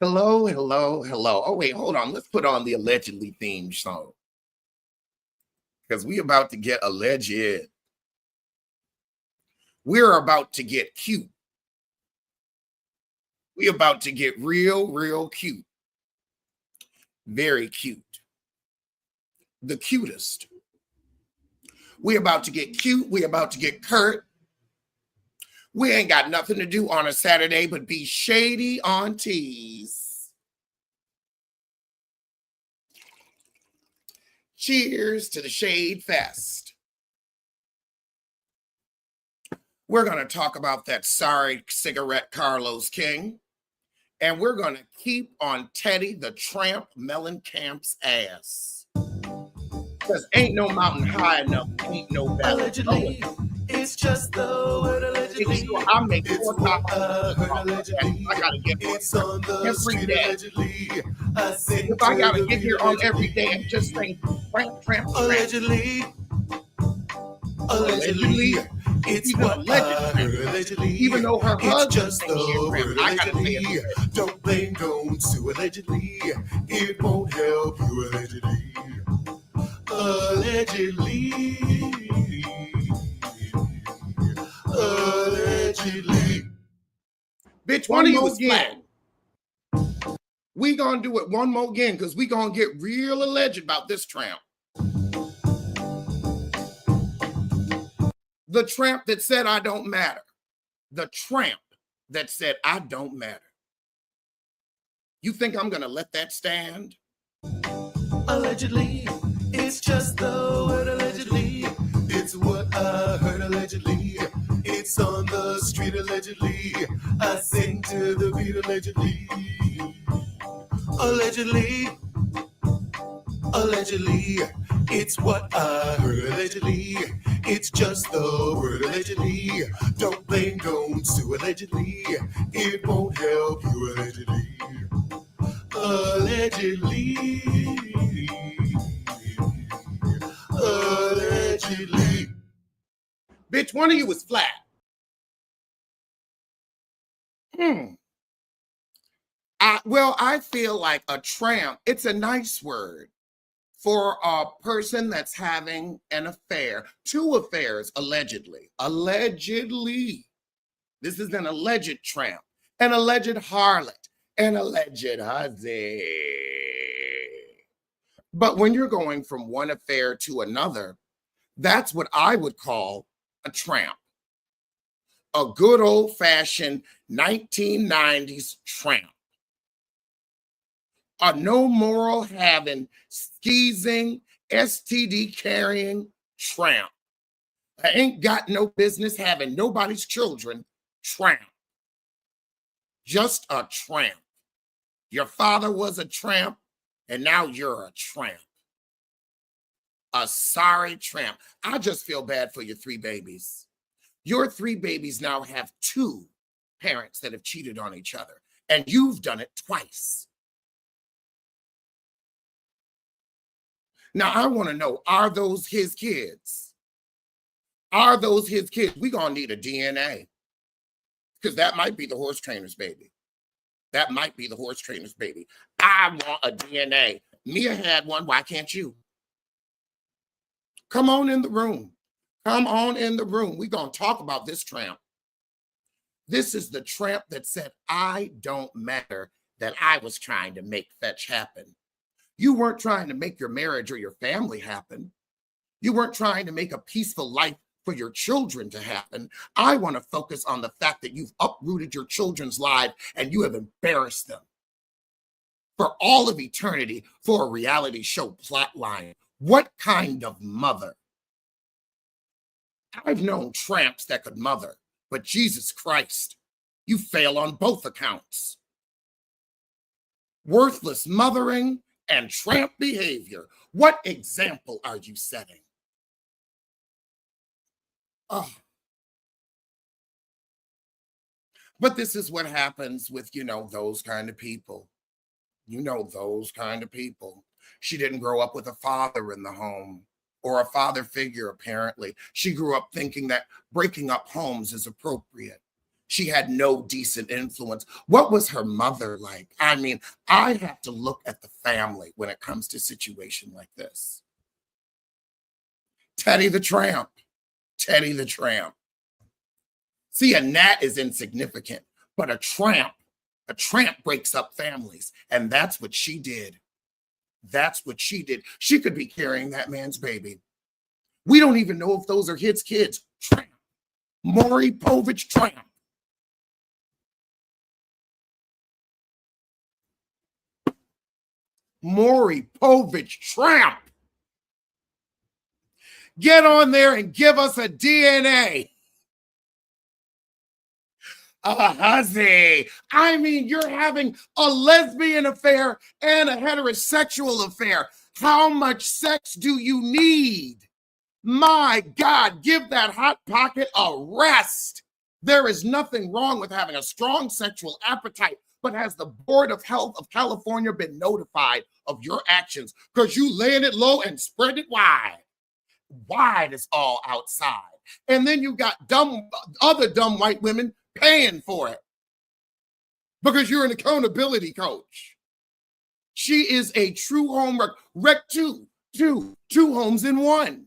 Hello, hello, hello. Oh, wait, hold on. Let's put on the allegedly theme song because we about to get alleged. We're about to get cute. We're about to get real cute. Very cute. The cutest. We're about to get cute. We're about to get curt. We ain't got nothing to do on a Saturday but be shady aunties. Cheers to the Shade Fest. We're going to talk about that sorry cigarette Carlos King. And we're going to keep on Teddi the Tramp Mellencamp's ass. Because ain't no mountain high enough, ain't no valley. Allegedly, it's just the word allegedly. I make 4 copies. I gotta get it's on the every street day. Allegedly. If I gotta get here on every day and just say tramp. Allegedly. It's what allegedly. Even though her husband just the word allegedly. Don't blame don'ts to allegedly. It won't help you allegedly. Allegedly. Bitch, one of you is flat. We gonna do it one more again because we gonna get real alleged about this tramp. The tramp that said I don't matter. The tramp that said I don't matter. You think I'm gonna let that stand? Allegedly, it's just the word allegedly. It's what I heard allegedly. It's on the street allegedly. I sing to the beat allegedly. Allegedly, it's what I heard allegedly. It's just the word allegedly. Don't blame don'ts to allegedly. It won't help you allegedly. Allegedly. Bitch, one of you is flat. I feel like a tramp, it's a nice word for a person that's having an affair. 2 affairs, allegedly. Allegedly. This is an alleged tramp, an alleged harlot, an alleged hussy. But when you're going from one affair to another, that's what I would call a tramp. A good old-fashioned 1990s tramp. A no moral having, skeezing, STD carrying tramp. I ain't got no business having nobody's children tramp. Just a tramp. Your father was a tramp, and now you're a tramp. A sorry tramp. I just feel bad for your 3 babies. Your 3 babies now have 2 parents that have cheated on each other, and you've done it twice. Now, I want to know, are those his kids? Are those his kids? We're going to need a DNA because that might be the horse trainer's baby. That might be the horse trainer's baby. I want a DNA. Mia had one. Why can't you? Come on in the room. Come on in the room. We're going to talk about this tramp. This is the tramp that said, I don't matter, that I was trying to make fetch happen. You weren't trying to make your marriage or your family happen. You weren't trying to make a peaceful life for your children to happen. I want to focus on the fact that you've uprooted your children's lives and you have embarrassed them for all of eternity for a reality show plotline. What kind of mother? I've known tramps that could mother, but Jesus Christ, you fail on both accounts. Worthless mothering and tramp behavior. What example are you setting? Oh. But this is what happens with, those kind of people. Those kind of people. She didn't grow up with a father in the home or a father figure, apparently. She grew up thinking that breaking up homes is appropriate. She had no decent influence. What was her mother like? I mean, I have to look at the family when it comes to a situation like this. Teddy the Tramp. Teddy the Tramp. See, a gnat is insignificant, but a tramp breaks up families. And that's what she did. That's what she did. She could be carrying that man's baby. We don't even know if those are his kids. Tramp. Maury Povich Tramp. Maury Povich Tramp. Get on there and give us a DNA. Hussy. I mean, you're having a lesbian affair and a heterosexual affair. How much sex do you need? My God, give that hot pocket a rest. There is nothing wrong with having a strong sexual appetite, but has the Board of Health of California been notified of your actions? Because you laying it low and spread it wide. Wide is all outside. And then you got other dumb white women paying for it because you're an accountability coach. She is a true home wreck. Two homes in one.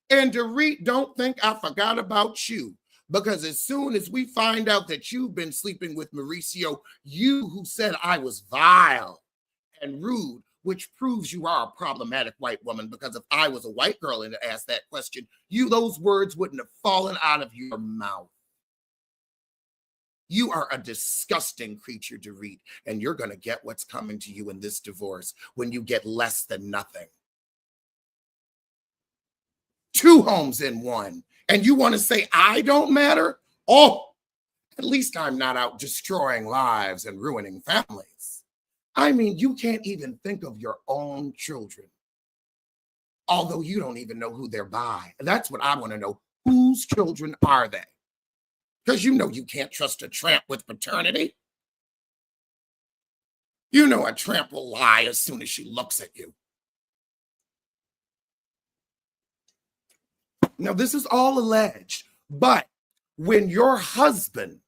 And Dorit, don't think I forgot about you, because as soon as we find out that you've been sleeping with Mauricio, you who said I was vile and rude, which proves you are a problematic white woman, because if I was a white girl and asked that question, those words wouldn't have fallen out of your mouth. You are a disgusting creature, Dorit, and you're going to get what's coming to you in this divorce when you get less than nothing. 2 homes in one. And you want to say I don't matter? Oh, at least I'm not out destroying lives and ruining families. I mean, you can't even think of your own children, although you don't even know who they're by. That's what I want to know. Whose children are they? Because you know you can't trust a tramp with paternity. You know a tramp will lie as soon as she looks at you. Now, this is all alleged, but when your husband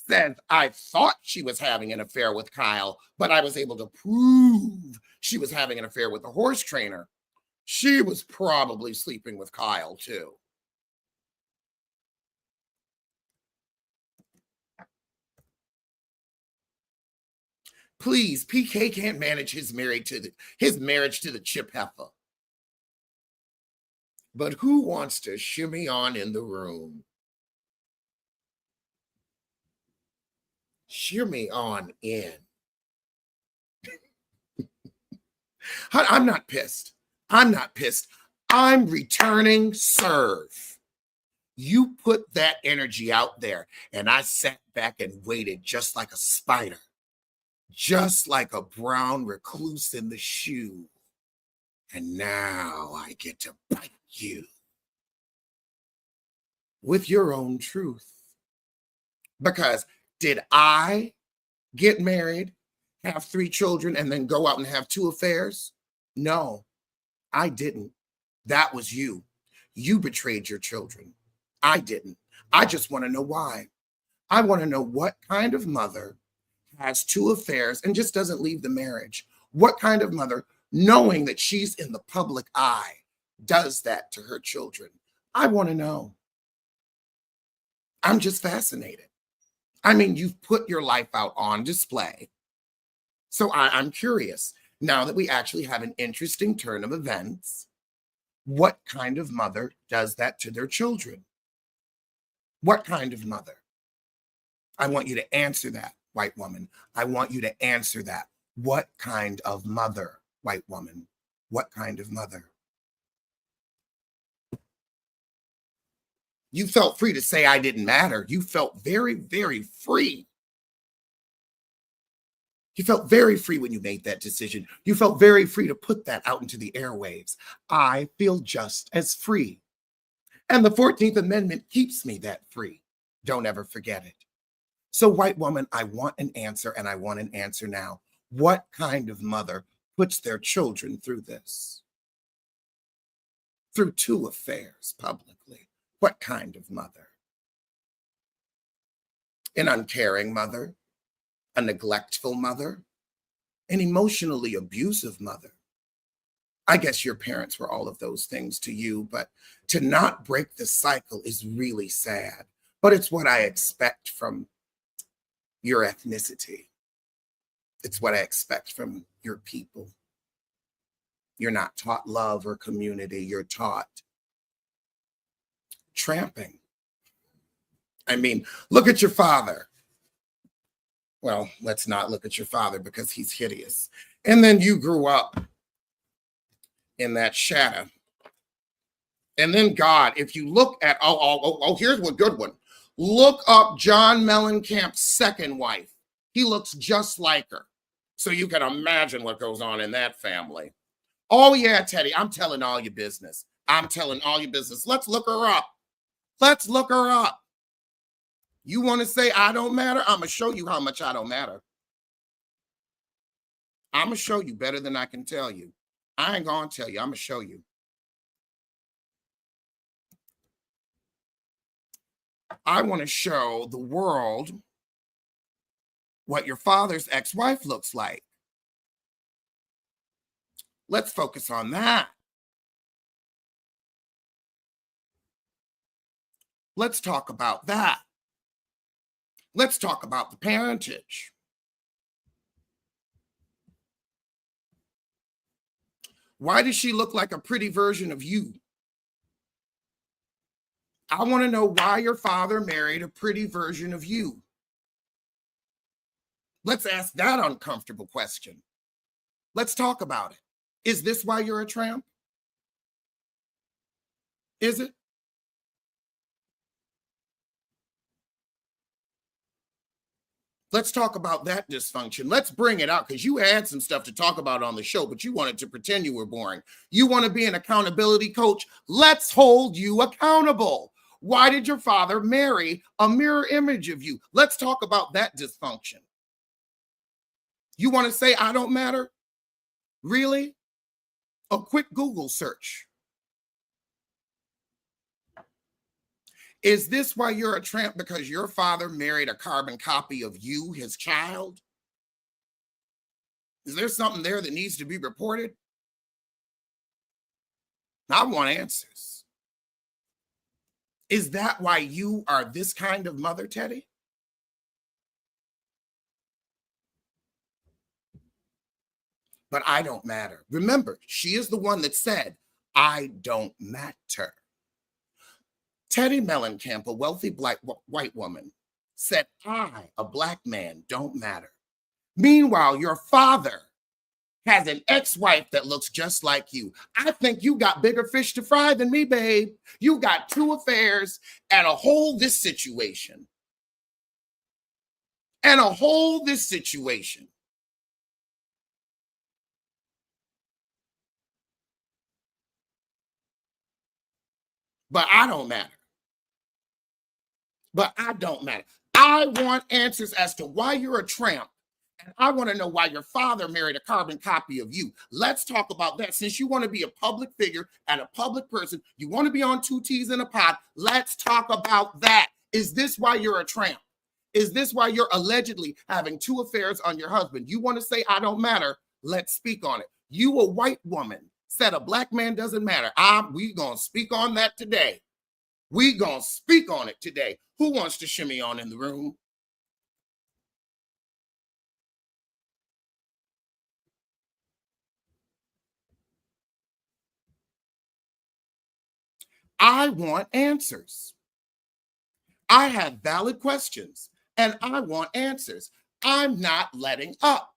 says, I thought she was having an affair with Kyle, but I was able to prove she was having an affair with the horse trainer, she was probably sleeping with Kyle too. Please, PK can't manage his marriage to the chip heifer. But who wants to shimmy on in the room? Shimmy on in. I'm not pissed. I'm not pissed. I'm returning serve. You put that energy out there, and I sat back and waited just like a spider, just like a brown recluse in the shoe. And now I get to bite you with your own truth. Because did I get married, have 3 children, and then go out and have 2 affairs? No, I didn't. That was you. You betrayed your children. I didn't. I just want to know why. I want to know what kind of mother has 2 affairs and just doesn't leave the marriage. What kind of mother, knowing that she's in the public eye, does that to her children? I want to know. I'm just fascinated. I mean, you've put your life out on display. So I'm curious, now that we actually have an interesting turn of events, what kind of mother does that to their children? What kind of mother? I want you to answer that, white woman. I want you to answer that. What kind of mother, white woman? What kind of mother? You felt free to say I didn't matter. You felt very, very free. You felt very free when you made that decision. You felt very free to put that out into the airwaves. I feel just as free. And the 14th Amendment keeps me that free. Don't ever forget it. So, white woman, I want an answer, and I want an answer now. What kind of mother puts their children through this? Through 2 affairs publicly. What kind of mother? an uncaring mother, a neglectful mother, an emotionally abusive mother. I guess your parents were all of those things to you, but to not break the cycle is really sad. But it's what I expect from your ethnicity. It's what I expect from your people. You're not taught love or community. You're taught tramping. I mean, look at your father. Well, let's not look at your father because he's hideous. And then you grew up in that shadow. And then God, if you look at, here's a good one. Look up John Mellencamp's second wife. He looks just like her. So you can imagine what goes on in that family. Oh yeah, Teddy, I'm telling all your business. I'm telling all your business. Let's look her up. Let's look her up. You want to say I don't matter? I'm going to show you how much I don't matter. I'm going to show you better than I can tell you. I ain't going to tell you. I'm going to show you. I want to show the world what your father's ex-wife looks like. Let's focus on that. Let's talk about that. Let's talk about the parentage. Why does she look like a pretty version of you? I want to know why your father married a pretty version of you. Let's ask that uncomfortable question. Let's talk about it. Is this why you're a tramp? Is it? Let's talk about that dysfunction. Let's bring it out because you had some stuff to talk about on the show, but you wanted to pretend you were boring. You want to be an accountability coach? Let's hold you accountable. Why did your father marry a mirror image of you? Let's talk about that dysfunction. You want to say I don't matter? Really? A quick Google search. Is this why you're a tramp? Because your father married a carbon copy of you, his child? Is there something there that needs to be reported? I want answers. Is that why you are this kind of mother, Teddi? But I don't matter. Remember, she is the one that said, I don't matter. Teddi Mellencamp, a wealthy white woman, said, I, a black man, don't matter. Meanwhile, your father has an ex-wife that looks just like you. I think you got bigger fish to fry than me, babe. You got 2 affairs and a whole this situation. And a whole this situation. But I don't matter. But I don't matter. I want answers as to why you're a tramp. And I want to know why your father married a carbon copy of you. Let's talk about that. Since you want to be a public figure and a public person, you want to be on 2 T's in a pod. Let's talk about that. Is this why you're a tramp? Is this why you're allegedly having 2 affairs on your husband? You want to say I don't matter? Let's speak on it. You, a white woman, said a black man doesn't matter. We gonna speak on that today. We gonna speak on it today. Who wants to shimmy on in the room? I want answers. I have valid questions and I want answers. I'm not letting up.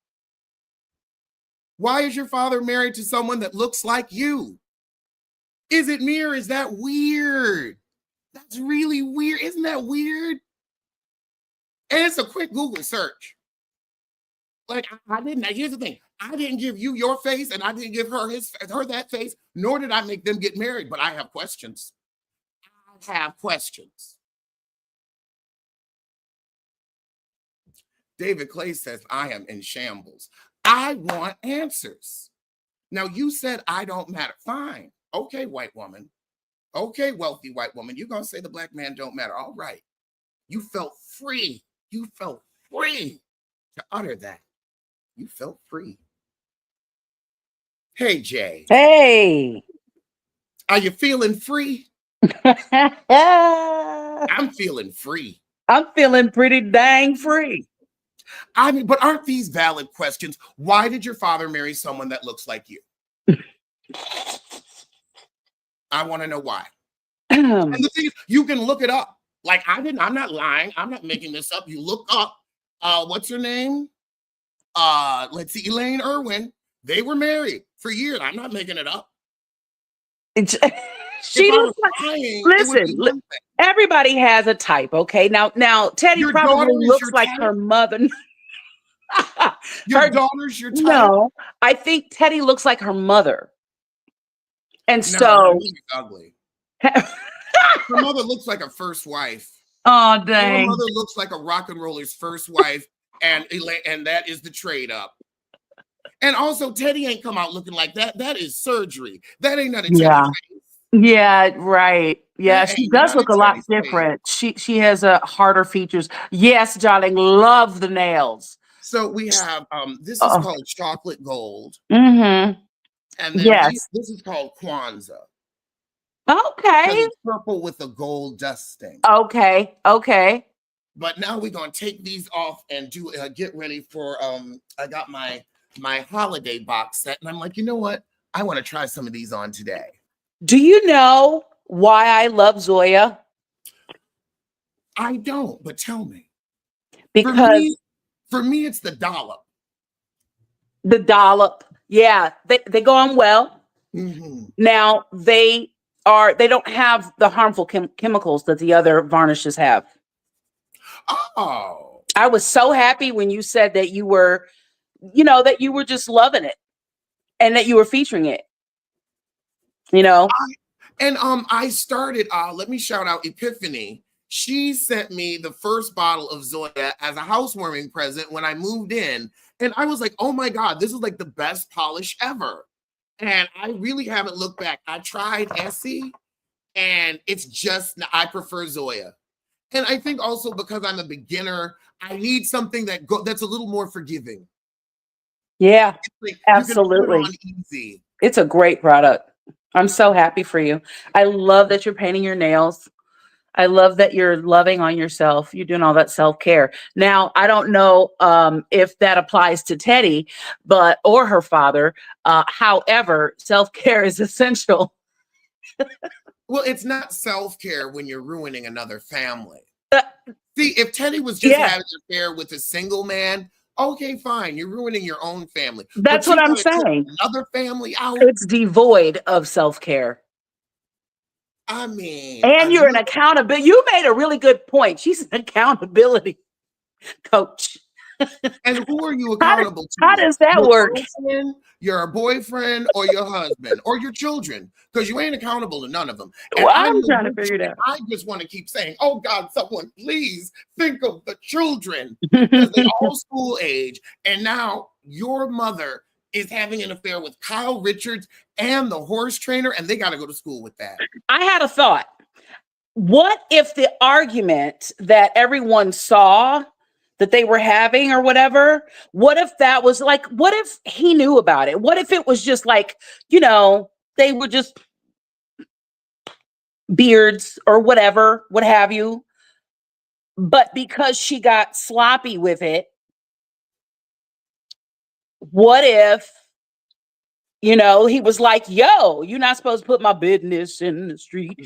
Why is your father married to someone that looks like you? Is it me or is that weird? That's really weird. Isn't that weird? And it's a quick Google search. Like I didn't. Here's the thing. I didn't give you your face, and I didn't give her that face. Nor did I make them get married. But I have questions. I have questions. David Clay says I am in shambles. I want answers. Now you said I don't matter. Fine. Okay, white woman. Okay, wealthy white woman. You're gonna say the black man don't matter. All right. You felt free You felt free to utter that. You felt free. Hey, Jay. Hey. Are you feeling free? I'm feeling free. I'm feeling pretty dang free. I mean, but aren't these valid questions? Why did your father marry someone that looks like you? I want to know why. And the thing is, you can look it up. Like I'm not lying. I'm not making this up. You look up, what's her name? Let's see, Elaine Irwin. They were married for years. I'm not making it up. She looks like, listen, everybody has a type, okay? Now Teddi your probably looks like type? Her mother. Your daughter's your type? No, I think Teddi looks like her mother. And no, so she's ugly. Her mother looks like a first wife. Oh, dang. Her mother looks like a rock and roller's first wife, and that is the trade up. And also, Teddi ain't come out looking like that. That is surgery. That ain't nothing. Yeah. Yeah, right. Yeah, she does look a lot different. She has harder features. Yes, darling, love the nails. So we have this is called chocolate gold. Mm-hmm. And then this is called Kwanzaa. Okay. It's purple with a gold dusting. Okay. But now we're gonna take these off and do get ready for I got my holiday box set, and I'm like, you know what? I want to try some of these on today. Do you know why I love Zoya? I don't, but tell me. Because for me, it's the dollop. The dollop. Yeah, they go on well. Mm-hmm. Now they don't have the harmful chemicals that the other varnishes have. Oh. I was so happy when you said that you were, that you were just loving it and that you were featuring it. I started, let me shout out Epiphany. She sent me the first bottle of Zoya as a housewarming present when I moved in. And I was like, oh my God, this is like the best polish ever. And I really haven't looked back. I tried Essie, and it's just, I prefer Zoya. And I think also because I'm a beginner, I need something that's a little more forgiving. Yeah, absolutely. You can put it on easy. It's a great product. I'm so happy for you. I love that you're painting your nails. I love that you're loving on yourself. You're doing all that self-care. Now, I don't know if that applies to Teddi, or her father. However, self-care is essential. Well, it's not self-care when you're ruining another family. See, if Teddi was just having an affair with a single man, okay, fine. You're ruining your own family. That's what I'm saying. Another family out. It's devoid of self-care. I mean, and you're an accountability. You made a really good point. She's an accountability coach. And who are you accountable to? How does that work? Your boyfriend or your husband or your children, because you ain't accountable to none of them. And well, I'm trying to figure it out. I just want to keep saying, oh God, someone please think of the children, because they're all school age. And now your mother is having an affair with Kyle Richards and the horse trainer, and they got to go to school with that. I had a thought. What if the argument that everyone saw that they were having or whatever, what if that was like, what if he knew about it? What if it was just like, they were just beards or whatever, what have you. But because she got sloppy with it, what if, he was like, yo, you're not supposed to put my business in the street.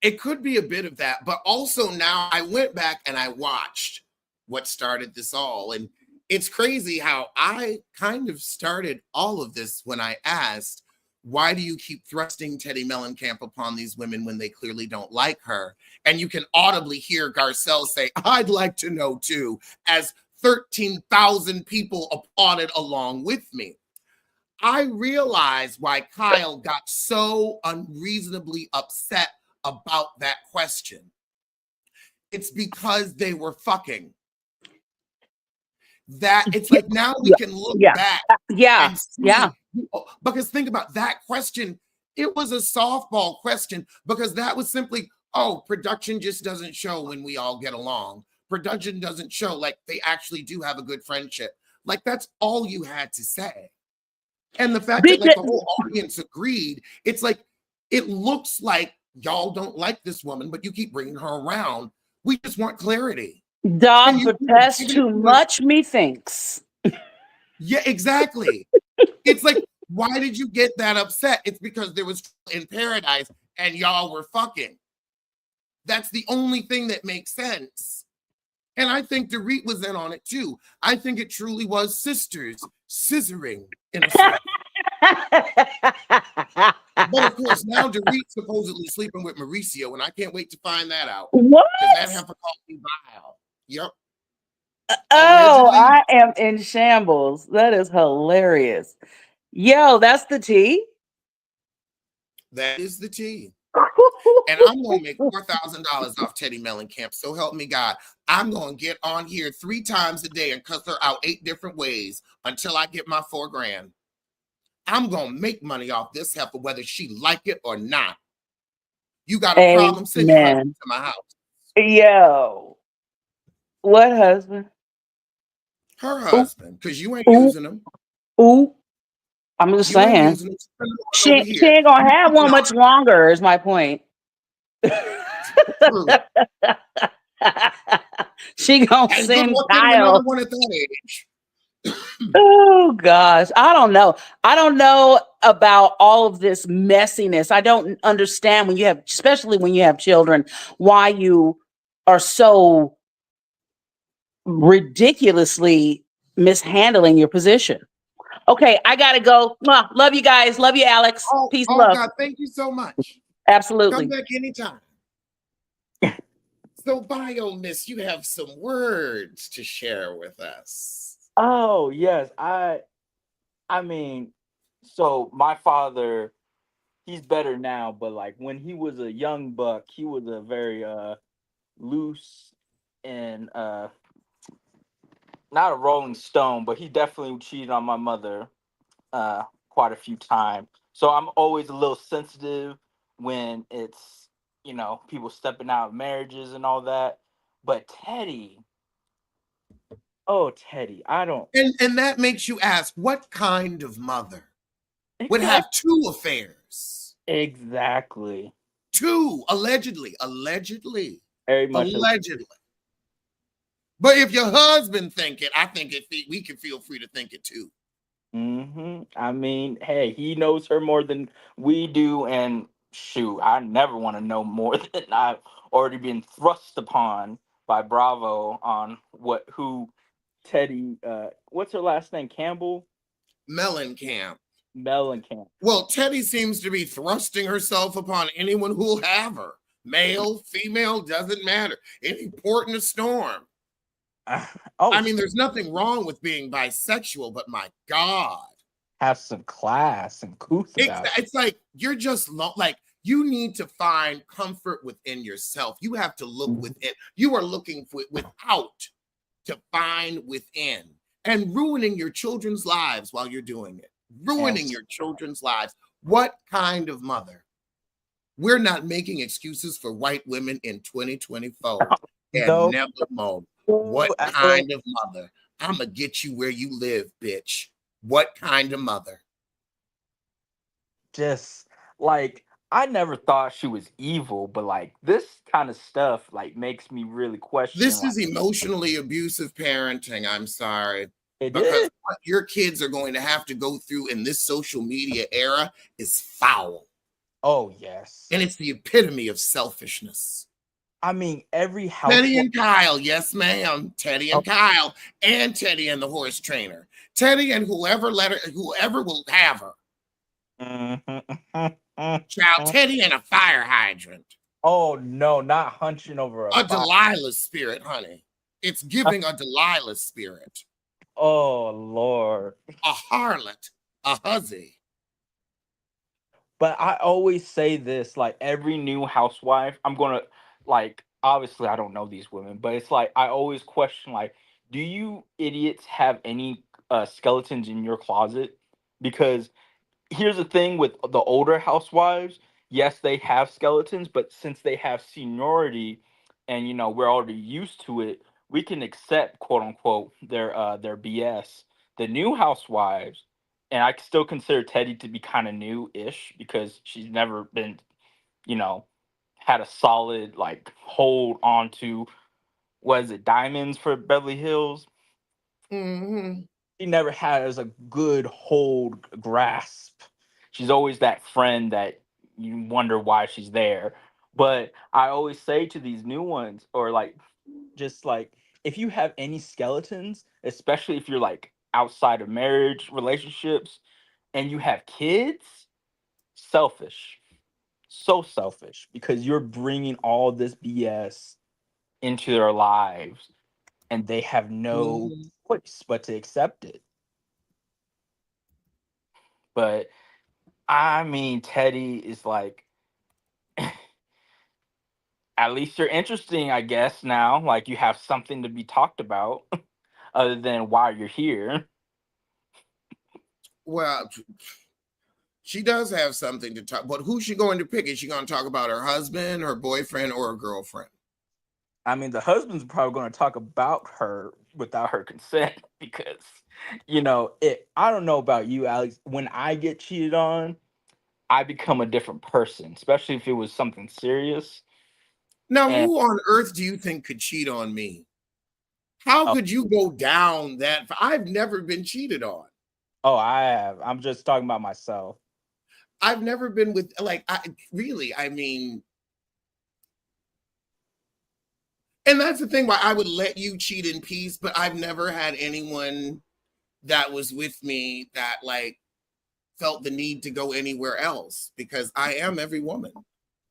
It could be a bit of that, but also now I went back and I watched what started this all. And it's crazy how I kind of started all of this when I asked, why do you keep thrusting Teddi Mellencamp upon these women when they clearly don't like her? And you can audibly hear Garcelle say, I'd like to know too, as 13,000 people applauded along with me. I realized why Kyle got so unreasonably upset about that question. It's because they were fucking. That it's like now we can look back. Because think about that question. It was a softball question because that was simply, Oh, production just doesn't show when we all get along. Production doesn't show like they actually do have a good friendship. Like that's all you had to say. And the fact that like the whole audience agreed, it's like it looks like y'all don't like this woman, but you keep bringing her around. We just want clarity. Can Dog you give protest it too to us? much, methinks. Yeah, exactly. It's like, why did you get that upset? It's because there was in paradise and y'all were fucking. That's the only thing that makes sense. And I think Dorit was in on it too. I think it truly was sisters scissoring in a circle. But of course, now Dorit's supposedly sleeping with Mauricio, and I can't wait to find that out. What? Because that heifer called me vile. Yep. Oh, Allegedly, I am in shambles. That is hilarious. Yo, that's the tea. that is the tea. And I'm going to make $4,000 off Teddi Mellencamp. So help me God. I'm going to get on here 3 times a day and cuss her out 8 different ways until I get my $4,000. I'm going to make money off this heifer, whether she like it or not. You got a problem? Send your husband Amen. to my house. Yo, what husband? Her Ooh, husband, because you ain't ooh, using him. ooh. I'm just You ain't saying. using him. Send him on over She here. ain't gonna You have keep it one much on. longer, is my point. True. She gonna And good send luck getting another Kyle. one at that age. Oh gosh, I don't know. I don't know about all of this messiness. I don't understand when you have, especially when you have children, why you are so ridiculously mishandling your position. Okay, I gotta go. Mwah. Love you guys. Love you, Alex. Oh, Peace and oh love. God, thank you so much. Come Absolutely. back anytime. So, Bio Miss, you have some words to share with us. Oh yes, I mean, so my father, he's better now, but like when he was a young buck, he was a very loose and not a rolling stone, but he definitely cheated on my mother quite a few times. So I'm always a little sensitive when it's, people stepping out of marriages and all that. But Teddy, oh Teddy, I don't And that makes you ask, what kind of mother would exactly have 2 affairs? exactly 2, allegedly, very much. allegedly. But if your husband think it, I think we can feel free to think it too. I mean, hey, he knows her more than we do, and shoot, I never want to know more than I've already been thrust upon by Bravo on who Teddy. What's her last name? Campbell Mellencamp. Mellencamp. Well, Teddi seems to be thrusting herself upon anyone who'll have her. Male, female, doesn't matter. Any port in a storm. Oh, I mean, there's nothing wrong with being bisexual, but my God. have some class and couth It's, about it. it's like you're just like you need to find comfort within yourself. You have to look within. You are looking for without to find within and ruining your children's lives while you're doing it. And Ruining your children's lives. What kind of mother? We're not making excuses for white women in 2024 and no, never more. What and kind of mother? I'm going to get you where you live, bitch. What kind of mother? just like I never thought she was evil, but like this kind of stuff like makes me really question. This Like is emotionally abusive parenting. I'm sorry. it Because is. what your kids are going to have to go through in this social media era is foul. Oh yes. And it's the epitome of selfishness. I mean, every Teddy housewife. and Kyle, yes, ma'am. Teddy Oh, and Kyle, and Teddy and the horse trainer. Teddy and whoever will have her. Child, Teddy and a fire hydrant. oh no, not hunching over a A fire. Delilah spirit, honey. It's giving a Delilah spirit. Oh Lord. A harlot, a hussy. But I always say this, like every new housewife, I'm gonna like obviously I don't know these women, but it's like I always question like, do you idiots have any skeletons in your closet? Because here's the thing with the older housewives, yes, they have skeletons, but since they have seniority and we're already used to it, we can accept quote unquote their BS. The new housewives, and I still consider Teddy to be kind of new-ish because she's never been, you know, had a solid like hold on to, was it diamonds for Beverly Hills? Hmm. She never has a good hold grasp. She's always that friend that you wonder why she's there. But I always say to these new ones, or like just like, if you have any skeletons, especially if you're like outside of marriage relationships and you have kids, selfish. So selfish because you're bringing all this BS into their lives and they have no Hmm. choice but to accept it. But I mean, Teddy is like, at least you're interesting, I guess, now. Like, you have something to be talked about other than why you're here. Well, she does have something to talk, but who's she going to pick? Is she going to talk about her husband, her boyfriend, or her girlfriend? I mean, the husband's probably going to talk about her without her consent because, I don't know about you, Alex. When I get cheated on, I become a different person, especially if it was something serious. Now, And, who on earth do you think could cheat on me? How oh, could you go down that? I've never been cheated on. oh, I have. I'm just talking about myself. I've never been with, like, I really, I mean, and that's the thing why I would let you cheat in peace, but I've never had anyone that was with me that like felt the need to go anywhere else because I am every woman.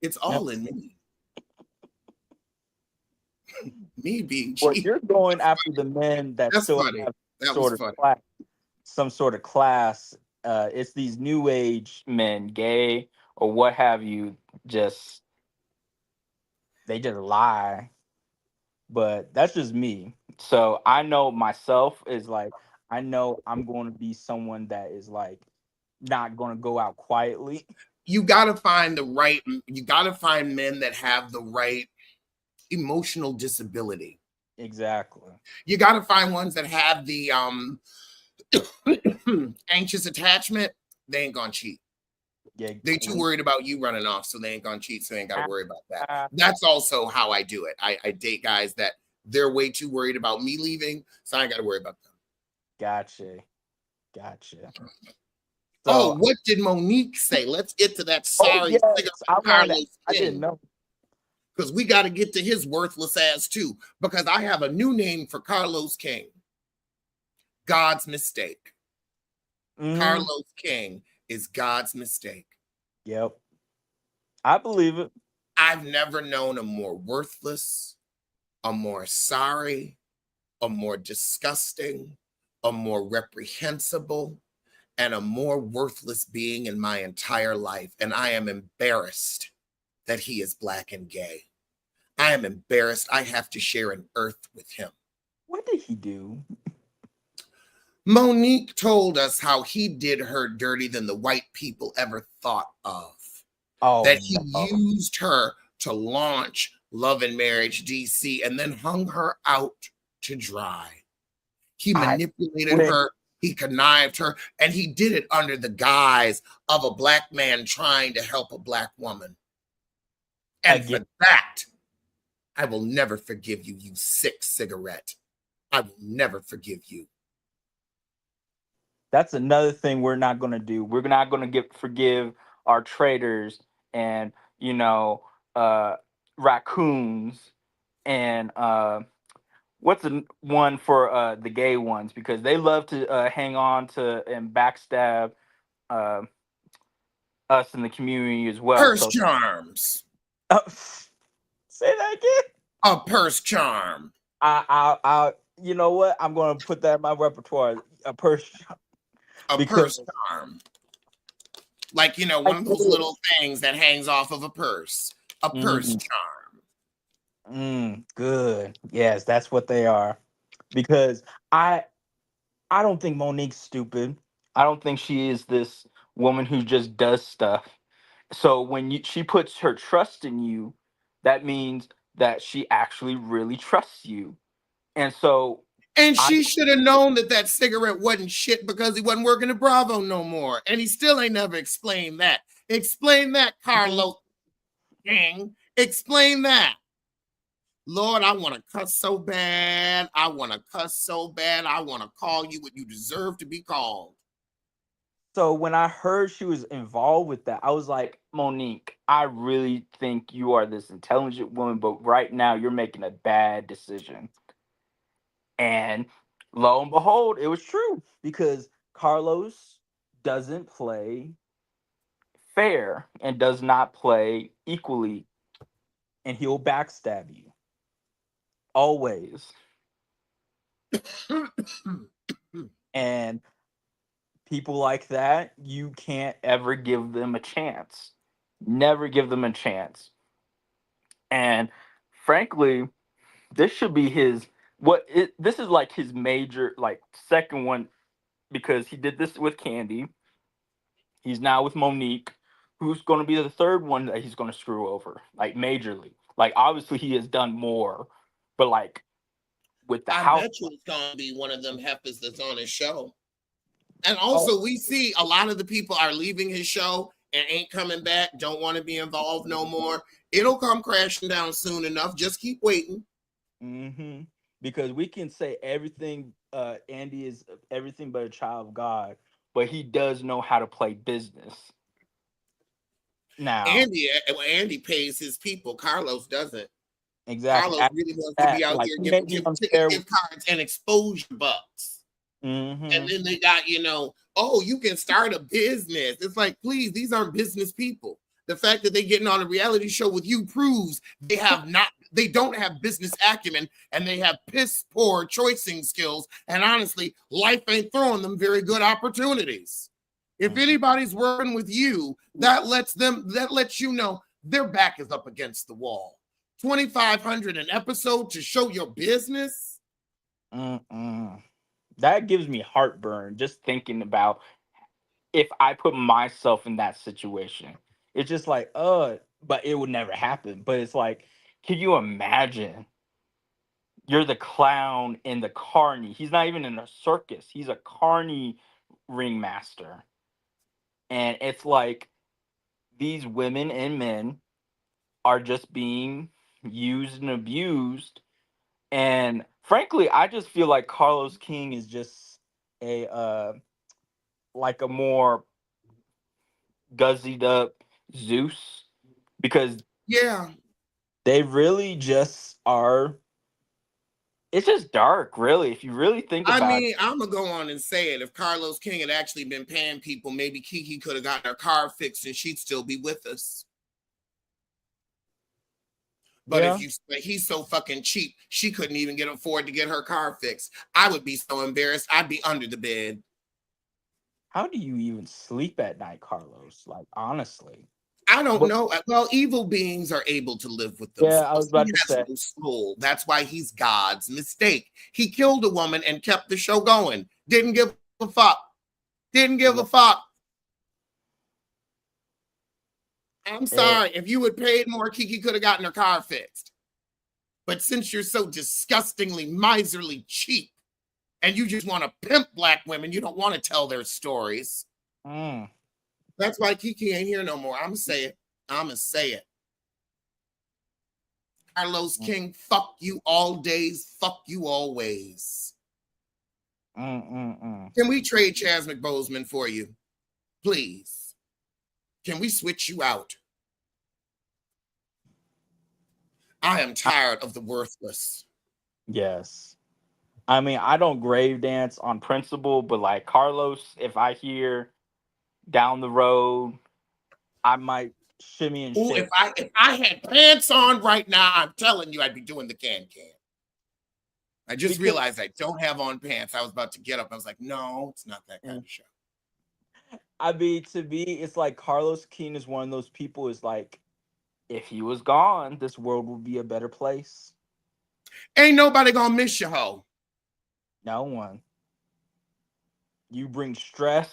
It's all in me. Me being Well, cheated. you're going after the men that That's still funny. have That was sort of funny. class, some sort of class. It's these new age men, gay or what have you, just they just lie. But that's just me. So I know myself is like, I know I'm going to be someone that is like not going to go out quietly. You got to find the right, you got to find men that have the right emotional disability. Exactly. You got to find ones that have the anxious attachment. They ain't gonna cheat. Yeah. They too worried about you running off, so they ain't gonna cheat. So they ain't got to worry about that. Uh, That's also how I do it. I date guys that they're way too worried about me leaving, so I ain't got to worry about them. Gotcha. Gotcha. Oh, So, what did Monique say? Let's get to that oh sorry cigarette yes, I wanted to. Carlos I didn't King know. because we got to get to his worthless ass too. Because I have a new name for Carlos King. God's mistake. Hmm. Carlos King is God's mistake. Yep, I believe it. I've never known a more worthless, a more sorry, a more disgusting, a more reprehensible, and a more worthless being in my entire life. And I am embarrassed that he is black and gay. I am embarrassed I have to share an earth with him. What did he do? Monique told us how he did her dirty than the white people ever thought of. Oh That he no! used her to launch Love and Marriage DC and then hung her out to dry. He I manipulated quit. her, he connived her, and he did it under the guise of a black man trying to help a black woman. And Again. for that, I will never forgive you, you sick cigarette. I will never forgive you. That's another thing we're not going to do. We're not going to get forgive our traitors and uh raccoons and what's the one for the gay ones because they love to hang on to and backstab uh, us in the community as well. Purse So charms. uh, say that again. A purse charm. I you know what? I'm going to put that in my repertoire. A person A because purse charm. Like, I one of get those it. little things that hangs off of a purse. A purse Mhm. charm. Good. Yes, that's what they are. Because I I don't think Monique's stupid. I don't think she is this woman who just does stuff. So when she puts her trust in you, that means that she actually really trusts you. And so And I she should have known that that cigarette wasn't shit because he wasn't working at Bravo no more. And he still ain't never explained that. Explain that, Carlos King. Explain that. Lord, I want to cuss so bad. I want to cuss so bad. I want to call you what you deserve to be called. So when I heard she was involved with that, I was like, Monique, I really think you are this intelligent woman, but right now you're making a bad decision. And lo and behold, it was true because Carlos doesn't play fair and does not play equally, and he'll backstab you always. And people like that, you can't ever give them a chance. Never give them a chance. And frankly, this should be this is like his major, like, second one, because he did this with Candy. He's now with Monique, who's going to be the third one that he's going to screw over, like, majorly. Like, obviously he has done more, but like with the I house. bet you it's going to be one of them heifers that's on his show. And Oh, also, we see a lot of the people are leaving his show and ain't coming back, don't want to be involved no more. It'll come crashing down soon enough. Just keep waiting. mm-hmm. Because we can say everything, Andy is everything but a child of God, but he does know how to play business. Now, Andy pays his people. Carlos doesn't. exactly. Carlos After really wants to that, be out like, here he may giving be ticket unfair. gift cards and exposure bucks. Mm-hmm. And then they got, oh, you can start a business. It's like, please, these aren't business people. The fact that they're getting on a reality show with you proves they don't have business acumen, and they have piss poor choicing skills. And honestly, life ain't throwing them very good opportunities. If anybody's working with you, that lets you know their back is up against the wall. 2,500 an episode to show your business. Mm-mm. That gives me heartburn just thinking about if I put myself in that situation. It's just like, but it would never happen. But it's like, can you imagine? You're the clown in the carny. He's not even in a circus. He's a carny ringmaster. And it's like these women and men are just being used and abused. And frankly, I just feel like Carlos King is just a like a more guzzied up Zeus, because Yeah. they really just are. It's just dark, really, if you really think I about it. mean, I'm gonna go on and say it. If Carlos King had actually been paying people, maybe Kiki could have gotten her car fixed and she'd still be with us. But Yeah. he's so fucking cheap, she couldn't even afford to get her car fixed. I would be so embarrassed. I'd be under the bed. How do you even sleep at night, Carlos? Like, honestly. I don't But know. Well, evil beings are able to live with yeah, I was themselves. He about to has say. no soul. That's why he's God's mistake. He killed a woman and kept the show going. Didn't give a fuck. Didn't give a fuck. I'm Eh, sorry. If you had paid more, Kiki could have gotten her car fixed. But since you're so disgustingly, miserly cheap, and you just want to pimp black women, you don't want to tell their stories. mm, That's why Kiki ain't here no more. I'm going to say it. I'm going to say it. Carlos mm, King, fuck you all days, fuck you always. mm. Can we trade Chaz McBoseman for you? Please. Can we switch you out? I am tired of the worthless. Yes. I mean, I don't grave dance on principle, but like Carlos, if I hear down the road, I might shimmy and Oh, shake. if I had pants on right now, I'm telling you, I'd be doing the can. I just Because realized I don't have on pants. I was about to get up. I was like, no, it's not that kind of show. I mean, to me, it's like Carlos King is one of those people. Is like, if he was gone, this world would be a better place. Ain't nobody gonna miss you, ho. No one. You bring stress.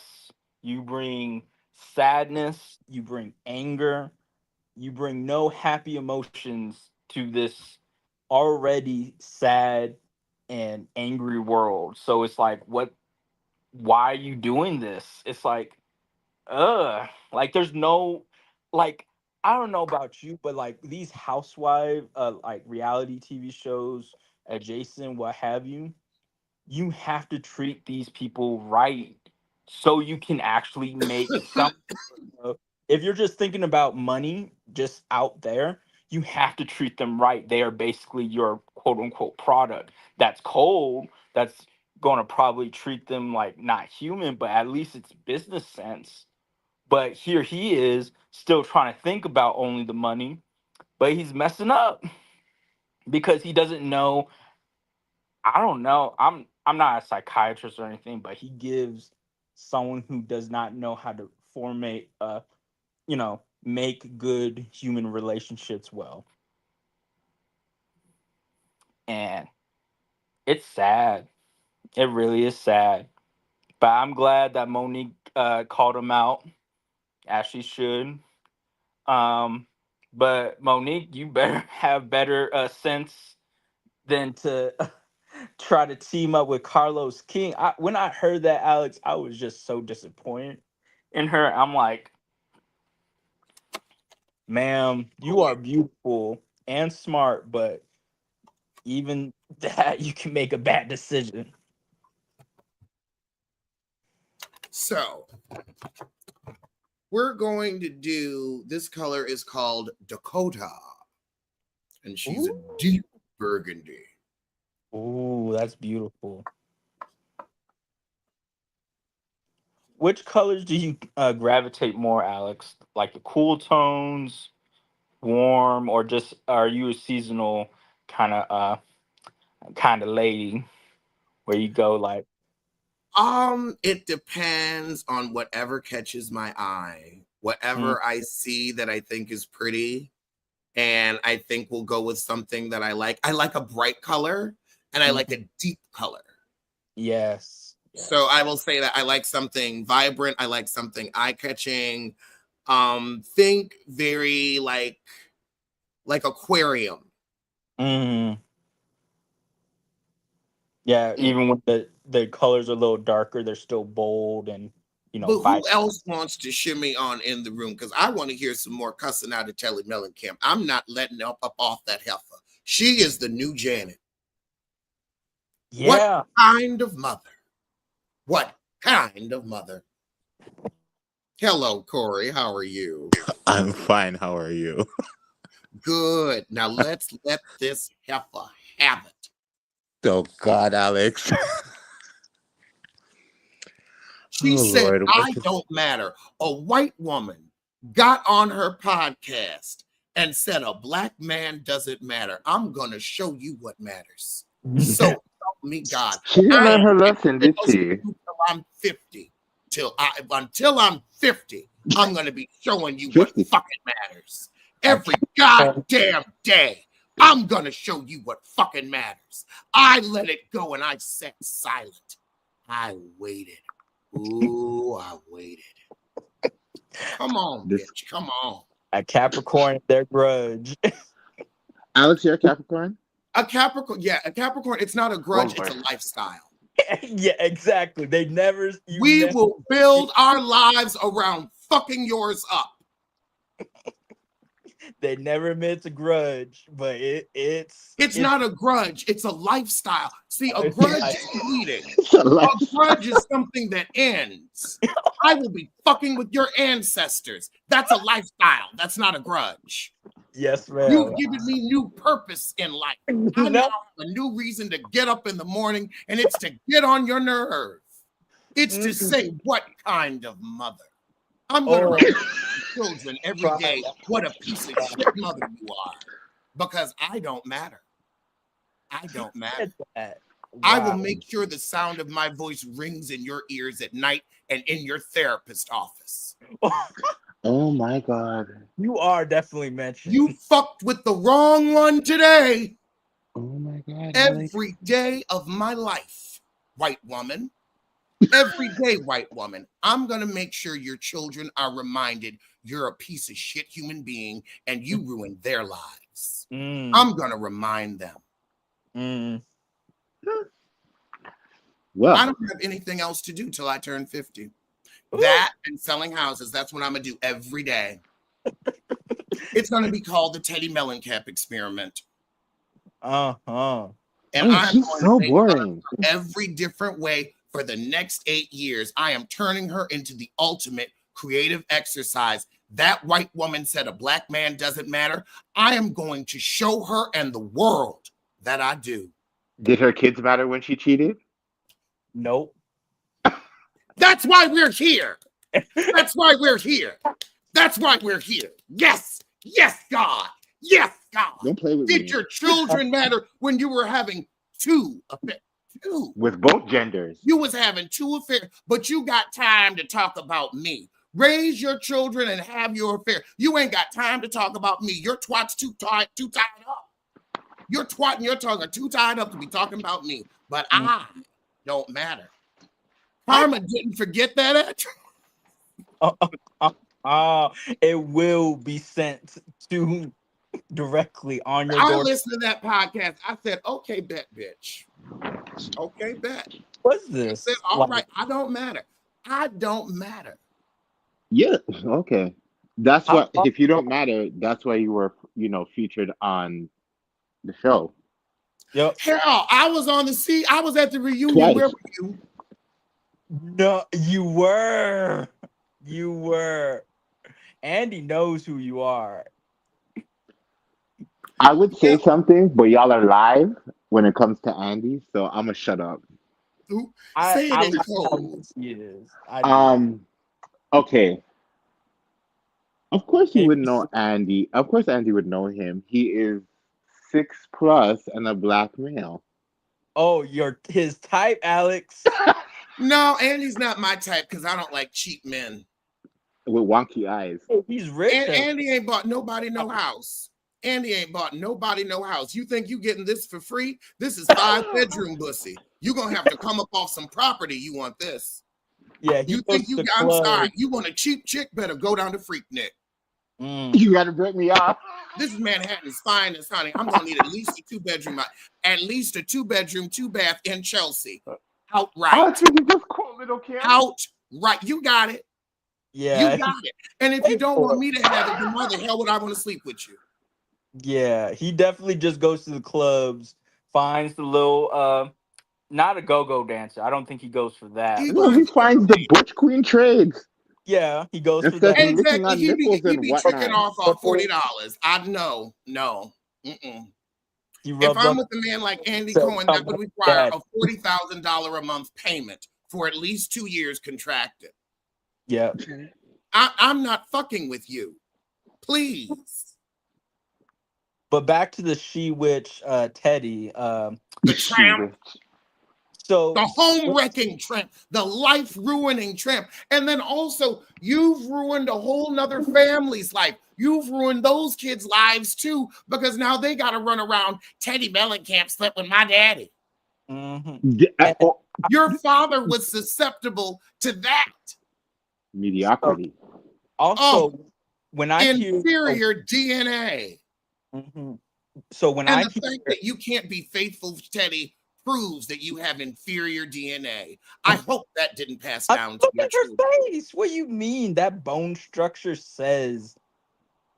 You bring sadness, you bring anger, you bring no happy emotions to this already sad and angry world. So it's like, why are you doing this? It's like there's no, like, I don't know about you, but like these housewife like reality TV shows adjacent, what have you, you have to treat these people right so you can actually make some. If you're just thinking about money just out there, you have to treat them right. They are basically your quote unquote product. That's cold. That's going to probably treat them like not human, but at least it's business sense. But here he is still trying to think about only the money, but he's messing up because he doesn't know. I don't know. I'm not a psychiatrist or anything, but he gives someone who does not know how to formate make good human relationships well. And it's sad. It really is sad. But I'm glad that Monique called him out as she should. Um, but Monique, you better have better sense than to try to team up with Carlos King. When I heard that, Alex, I was just so disappointed in her. I'm like, ma'am, you are beautiful and smart, but even that you can make a bad decision. So we're going to do, this color is called Dakota, and she's Ooh. a deep burgundy. Ooh, that's beautiful. Which colors do you gravitate more, Alex? Like the cool tones, warm, or just are you a seasonal kind of lady where you go like? It depends on whatever catches my eye. Mm, Whatever I see that I think is pretty, and I think we'll go with something that I like. I like a bright color, and I like mm, a deep color. yes, So yes. I will say that I like something vibrant. I like something eye-catching. Think very like aquarium. Mm, yeah, Mm. even when the colors are a little darker, they're still bold and But who vibrant. else wants to shimmy on in the room? Because I want to hear some more cussing out of Teddi Mellencamp. I'm not letting up off that heifer. She is the new Janet. What Yeah. kind of mother? What kind of mother? Hello, Corey. How are you? I'm fine. How are you? Good. Now let's let this heifer have it. Oh God, Alex. She Oh said, Lord, what? I don't matter. A white woman got on her podcast and said, a black man doesn't matter. I'm going to show you what matters. So help me God. She didn't I learn ain't her getting lesson, did nails she? until I'm 50. Until I'm 50, I'm going to be showing you what 50. fucking matters. I Every goddamn day, I'm going to show you what fucking matters. I let it go and I sat silent. I waited. Ooh, I waited. Come on, This bitch. Come on. A Capricorn, their grudge. Alex, you're a Capricorn? A Capricorn, yeah, a Capricorn, it's not a grudge, it's a Lord. lifestyle. Yeah, exactly. You We never. will build our lives around fucking yours up. They never admit it's a grudge, but It's not a grudge, it's a lifestyle. See, a it's grudge like, is fleeting. It's a A lifestyle. grudge is something that ends. I will be fucking with your ancestors. That's a lifestyle. That's not a grudge. yes, ma'am. You've given me new purpose in life. I now No. have a new reason to get up in the morning, and it's to get on your nerve. It's to say, what kind of mother? I'm going to Oh, remind children every try day what a piece of shit mother you are, because I don't matter. I don't matter. that. I will Wow. make sure the sound of my voice rings in your ears at night and in your therapist office. Oh my God. You are definitely mentioned. You fucked with the wrong one today. Oh my God, Alex. Every day of my life, white woman. Every day, white woman, I'm going to make sure your children are reminded you're a piece of shit human being and you ruined their lives. I'm going to remind them. Well, I don't have anything else to do till I turn 50. That and selling houses, that's what I'm going to do every day. It's going to be called the Teddi Mellencamp experiment. Uh-huh. And I'm she's going so to make boring. fun of her every different way for the next 8 years. I am turning her into the ultimate creative exercise. That white woman said a black man doesn't matter. I am going to show her and the world that I do. Did her kids matter when she cheated? Nope. That's why we're here. That's why we're here. That's why we're here. Yes. Yes, God. Yes, God. Don't play with Did me. your children matter when you were having two affairs? Two. With both genders. You was having two affairs, but you got time to talk about me. Raise your children and have your affair. You ain't got time to talk about me. Your twat's too tied up. Your twat and your tongue are too tied up to be talking about me. But I don't matter. Karma didn't forget that at It will be sent to directly on your I door. listened to that podcast. I said, okay, bet, bitch. Okay, bet. What's this? I said, all right, I don't matter. I don't matter. Yeah, okay. That's what, if you don't matter, that's why you were, featured on the show. Yep. Hell, I was on the sea. I was at the reunion. Twice. Where were you? No, you were. You were. Andy knows who you are. I would say something, but y'all are live when it comes to Andy, so I'm gonna shut up. Say it in code. Okay. Of course you would know Andy. Of course Andy would know him. He is 6+ and a black male. Oh, you're his type, Alex. No, Andy's not my type because I don't like cheap men. With wonky eyes. He's rich. And Andy ain't bought nobody no house. Andy ain't bought nobody no house. You think you getting this for free? This is 5-bedroom bussy. You gonna have to come up off some property. You want this? Yeah, you think you? I'm sorry. You want a cheap chick? Better go down to Freaknik. You gotta break me off. This is Manhattan's finest, honey. I'm gonna need at least a 2-bedroom, at least a 2-bedroom, 2-bath in Chelsea. Outright. I think you just call it, okay? Outright. You got it. Yeah. You got it. And if you don't want me to have it, then why the hell would I want to sleep with you? Yeah, he definitely just goes to the clubs, finds the little not a go-go dancer. I don't think he goes for that. He finds the butch queen trades. Yeah, he goes for that. Exactly. He be tricking off $40. I know. No. Mm-mm. If I'm with a man like Andy Cohen, that would require a $40,000 a month payment for at least 2 years contracted. Yeah. I'm not fucking with you. Please. But back to the she-witch, Teddi. The Tramp. So the home-wrecking Tramp, the life-ruining Tramp. And then also, you've ruined a whole nother family's life. You've ruined those kids' lives too, because now they got to run around. Teddi Mellencamp slept with my daddy. Your father was susceptible to that. Mediocrity. Also, when I hear inferior DNA. So when and the fact that you can't be faithful to Teddi proves that you have inferior DNA. I hope that didn't pass down to your face. What do you mean? That bone structure says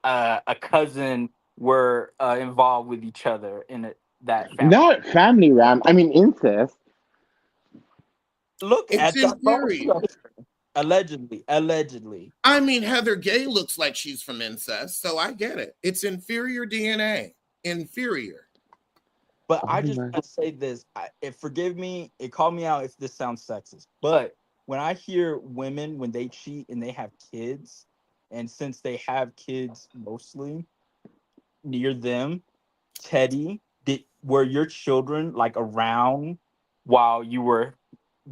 a cousin were involved with each other in that family. Not family, Ram. I mean incest. Look at that bone structure. Allegedly. I mean, Heather Gay looks like she's from incest, so I get it. It's inferior DNA. Inferior. But I just want to say this. Forgive me. It called me out if this sounds sexist. But when I hear women, when they cheat and they have kids, and since they have kids mostly near them, Teddi, were your children like around while you were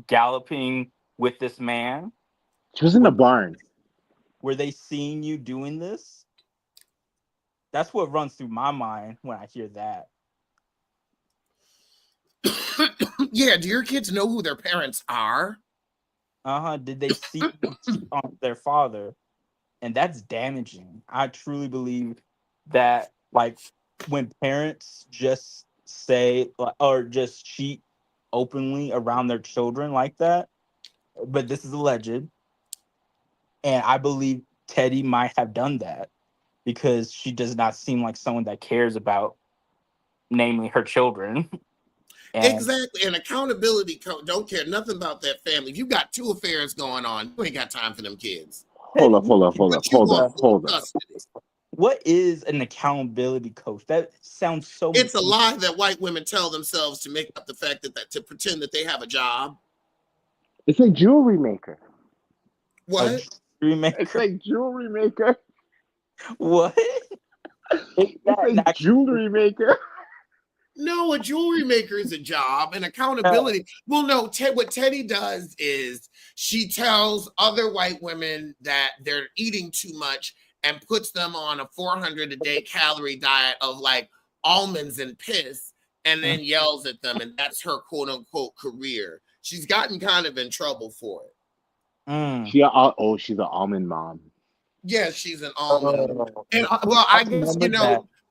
galloping with this man? She was in the barn. Were they seeing you doing this? That's what runs through my mind when I hear that. Yeah, do your kids know who their parents are? Did they see them cheat on their father? And that's damaging. I truly believe that, like, when parents just say or just cheat openly around their children like that, but this is alleged, and I believe Teddi might have done that because she does not seem like someone that cares about, namely, her children. And Exactly. And accountability don't care nothing about that family. If you got 2 affairs going on, you ain't got time for them kids. Hold up. But you want full Hold up. custody. what is an accountability coach? That sounds so. It's a lie that white women tell themselves to make up the fact that to pretend that they have a job. It's a jewelry maker. What? It's like jewelry maker. What? It's a jewelry maker. No, a jewelry maker is a job, and accountability. Well, no, what Teddi does is she tells other white women that they're eating too much and puts them on a 400 a day calorie diet of like almonds and piss, and then yells at them, and that's her quote unquote career. She's gotten kind of in trouble for it. She's an almond mom. Yeah, she's an almond. And well, I guess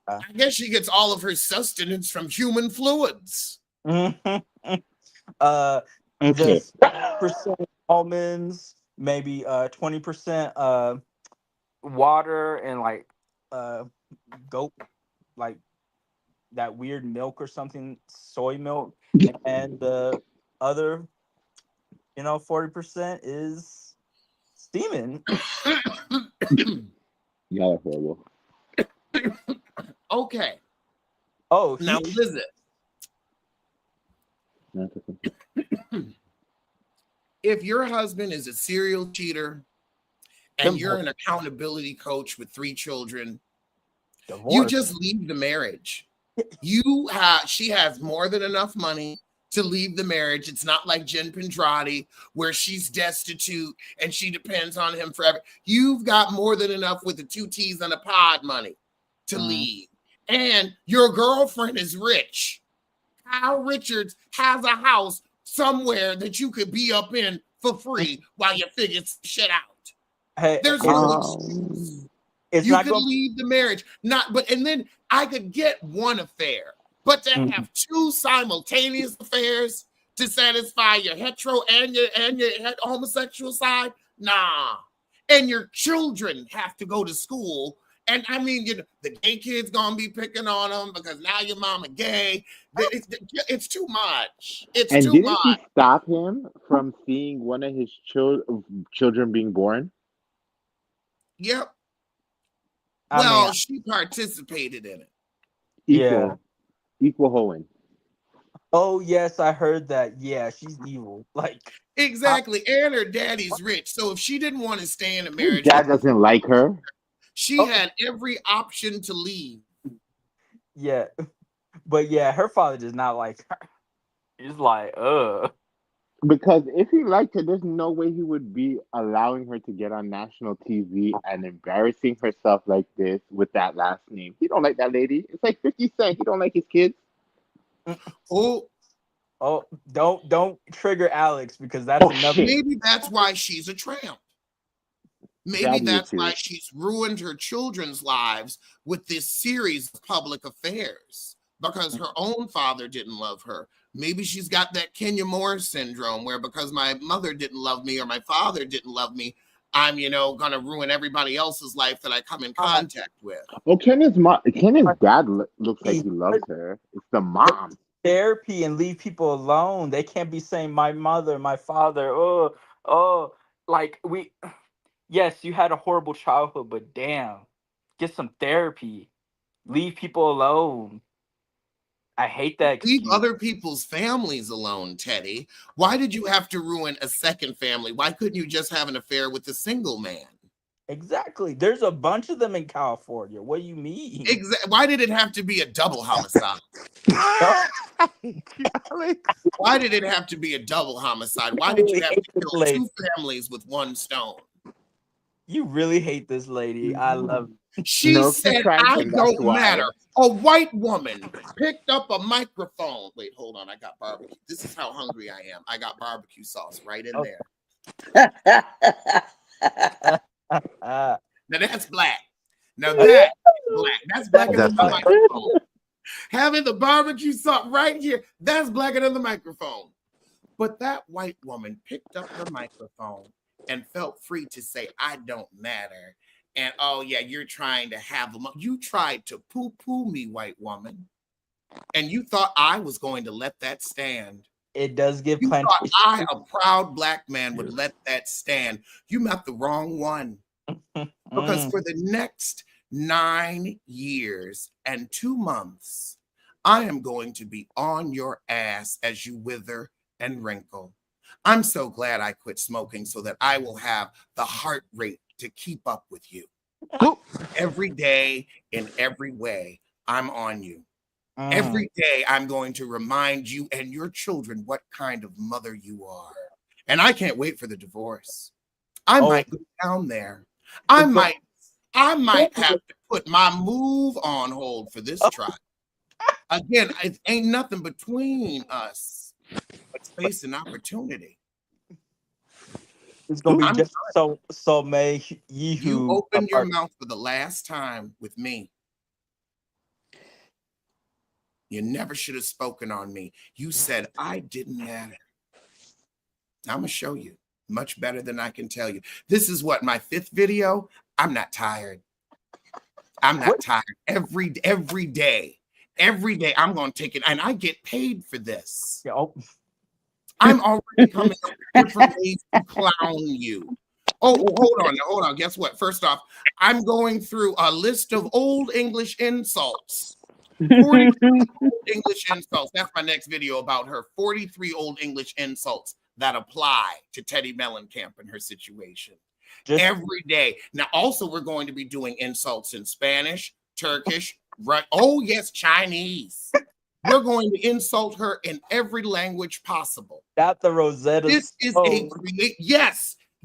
I guess she gets all of her sustenance from human fluids. Okay. Just 20% almonds, maybe 20% water, and like goat, like that weird milk or something, soy milk, and the other 40% is steaming. Y'all are horrible. Okay. Oh, now listen. If your husband is a serial cheater and you're an accountability coach with 3 children, you just leave the marriage. She has more than enough money to leave the marriage. It's not like Jen Pendrati where she's destitute and she depends on him forever. You've got more than enough with the 2 T's and a pod money to leave. And your girlfriend is rich. Kyle Richards has a house somewhere that you could be up in for free while you figure shit out. Hey, there's no excuse. You could leave the marriage, and then I could get one affair, but to have 2 simultaneous affairs to satisfy your hetero and your homosexual side, nah. And your children have to go to school. And I mean, the gay kid's gonna be picking on them because now your mama gay. It's too much. It's too much. And didn't he stop him from seeing one of his children being born? Yep. Well, she participated in it. Equal hoeing. Oh yes, I heard that. Yeah, she's evil. Like exactly. And her daddy's rich, so if she didn't want to stay in a marriage, dad doesn't like her. She had every option to leave. Yeah, but yeah, her father does not like her. He's like, Because if he liked her, there's no way he would be allowing her to get on national TV and embarrassing herself like this with that last name. He don't like that lady. It's like 50 Cent. He don't like his kids. Oh, don't trigger Alex because that's another. Maybe that's why she's a tramp. Maybe that's why she's ruined her children's lives with this series of public affairs because her own father didn't love her. Maybe she's got that Kenya Moore syndrome where because my mother didn't love me or my father didn't love me, I'm, going to ruin everybody else's life that I come in contact with. Well, Kenya's dad looks like he loves her. It's the mom. Therapy and leave people alone. They can't be saying my mother, my father. Yes, you had a horrible childhood, but damn, get some therapy. Leave people alone. I hate that excuse. Leave other people's families alone, Teddi. Why did you have to ruin a second family? Why couldn't you just have an affair with a single man? Exactly. There's a bunch of them in California. What do you mean? Why did it have to be a double homicide? Why did it have to be a double homicide? Why did you have to kill 2 families with 1 stone? You really hate this lady. I love it. She said, I don't matter. A white woman picked up a microphone. Wait, hold on. I got barbecue. This is how hungry I am. I got barbecue sauce right in there. Uh, Now that's black. Now that is black. That's blacker than That's the black. microphone. Having the barbecue sauce right here, that's blacker than the microphone. But that white woman picked up her microphone and felt free to say, I don't matter. And oh, yeah, you're trying to have them. You tried to poo poo me, white woman. And you thought I was going to let that stand. it does give You plenty. thought I, a proud black man, would let that stand. You met the wrong one. Because for the next 9 years and 2 months, I am going to be on your ass as you wither and wrinkle. I'm so glad I quit smoking so that I will have the heart rate to keep up with you. Every day, in every way, I'm on you. Every day, I'm going to remind you and your children what kind of mother you are. And I can't wait for the divorce. I might go down there. I might have to put my move on hold for this try. Again, it ain't nothing between us but space and opportunity. It's gonna be just so may ye You who opened your apart. mouth for the last time with me. You never should have spoken on me. You said I didn't matter. I'm gonna show you much better than I can tell you. This is what, my 5th video. I'm not tired. I'm not tired. Every day I'm gonna take it, and I get paid for this. Yeah, oh, I'm already coming up with different ways to clown you. Oh, hold on. Guess what? First off, I'm going through a list of old English insults. 43 old English insults. That's my next video about her. 43 old English insults that apply to Teddi Mellencamp and her situation. Every day. Now, also, we're going to be doing insults in Spanish, Turkish, right? Oh, yes, Chinese. We're going to insult her in every language possible. not the Rosetta. This is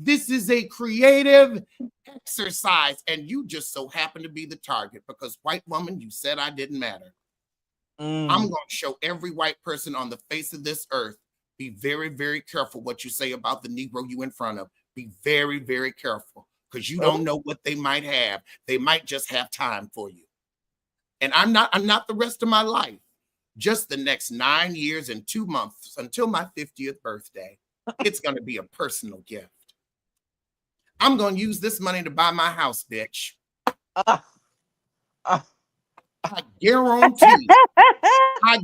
this is a creative exercise, and you just so happen to be the target because, white woman, you said I didn't matter. I'm going to show every white person on the face of this earth. Be very, very careful what you say about the Negro you in front of. Be very, very careful because you don't know what they might have. They might just have time for you. And I'm not the rest of my life. Just the next 9 years and 2 months until my 50th birthday. It's going to be a personal gift. I'm going to use this money to buy my house, bitch. I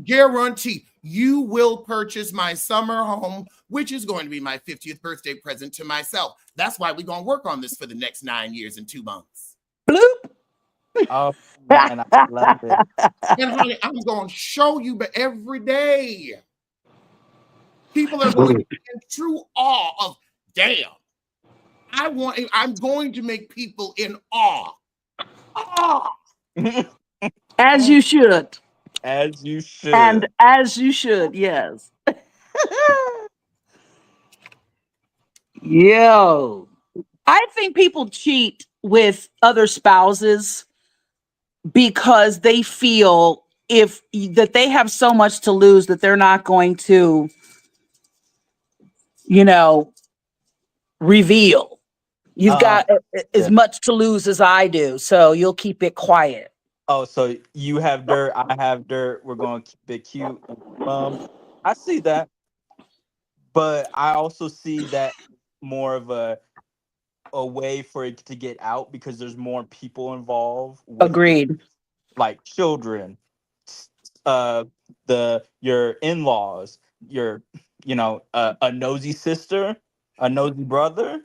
guarantee you will purchase my summer home, which is going to be my 50th birthday present to myself. That's why we're going to work on this for the next 9 years and 2 months. Bloop. Oh, man, I love it. And honey, I'm going to show you, but every day, people are going to be in true awe of, damn, I'm going to make people in awe. As you should. As you should. And as you should, yes. Yo. I think people cheat with other spouses because they feel that they have so much to lose that they're not going to, reveal. You've got as much to lose as I do, so you'll keep it quiet. Oh, so you have dirt, I have dirt. We're going to keep it cute. I see that. But I also see that more of a way for it to get out because there's more people involved. Agreed. Like children, your in-laws, a nosy sister, a nosy brother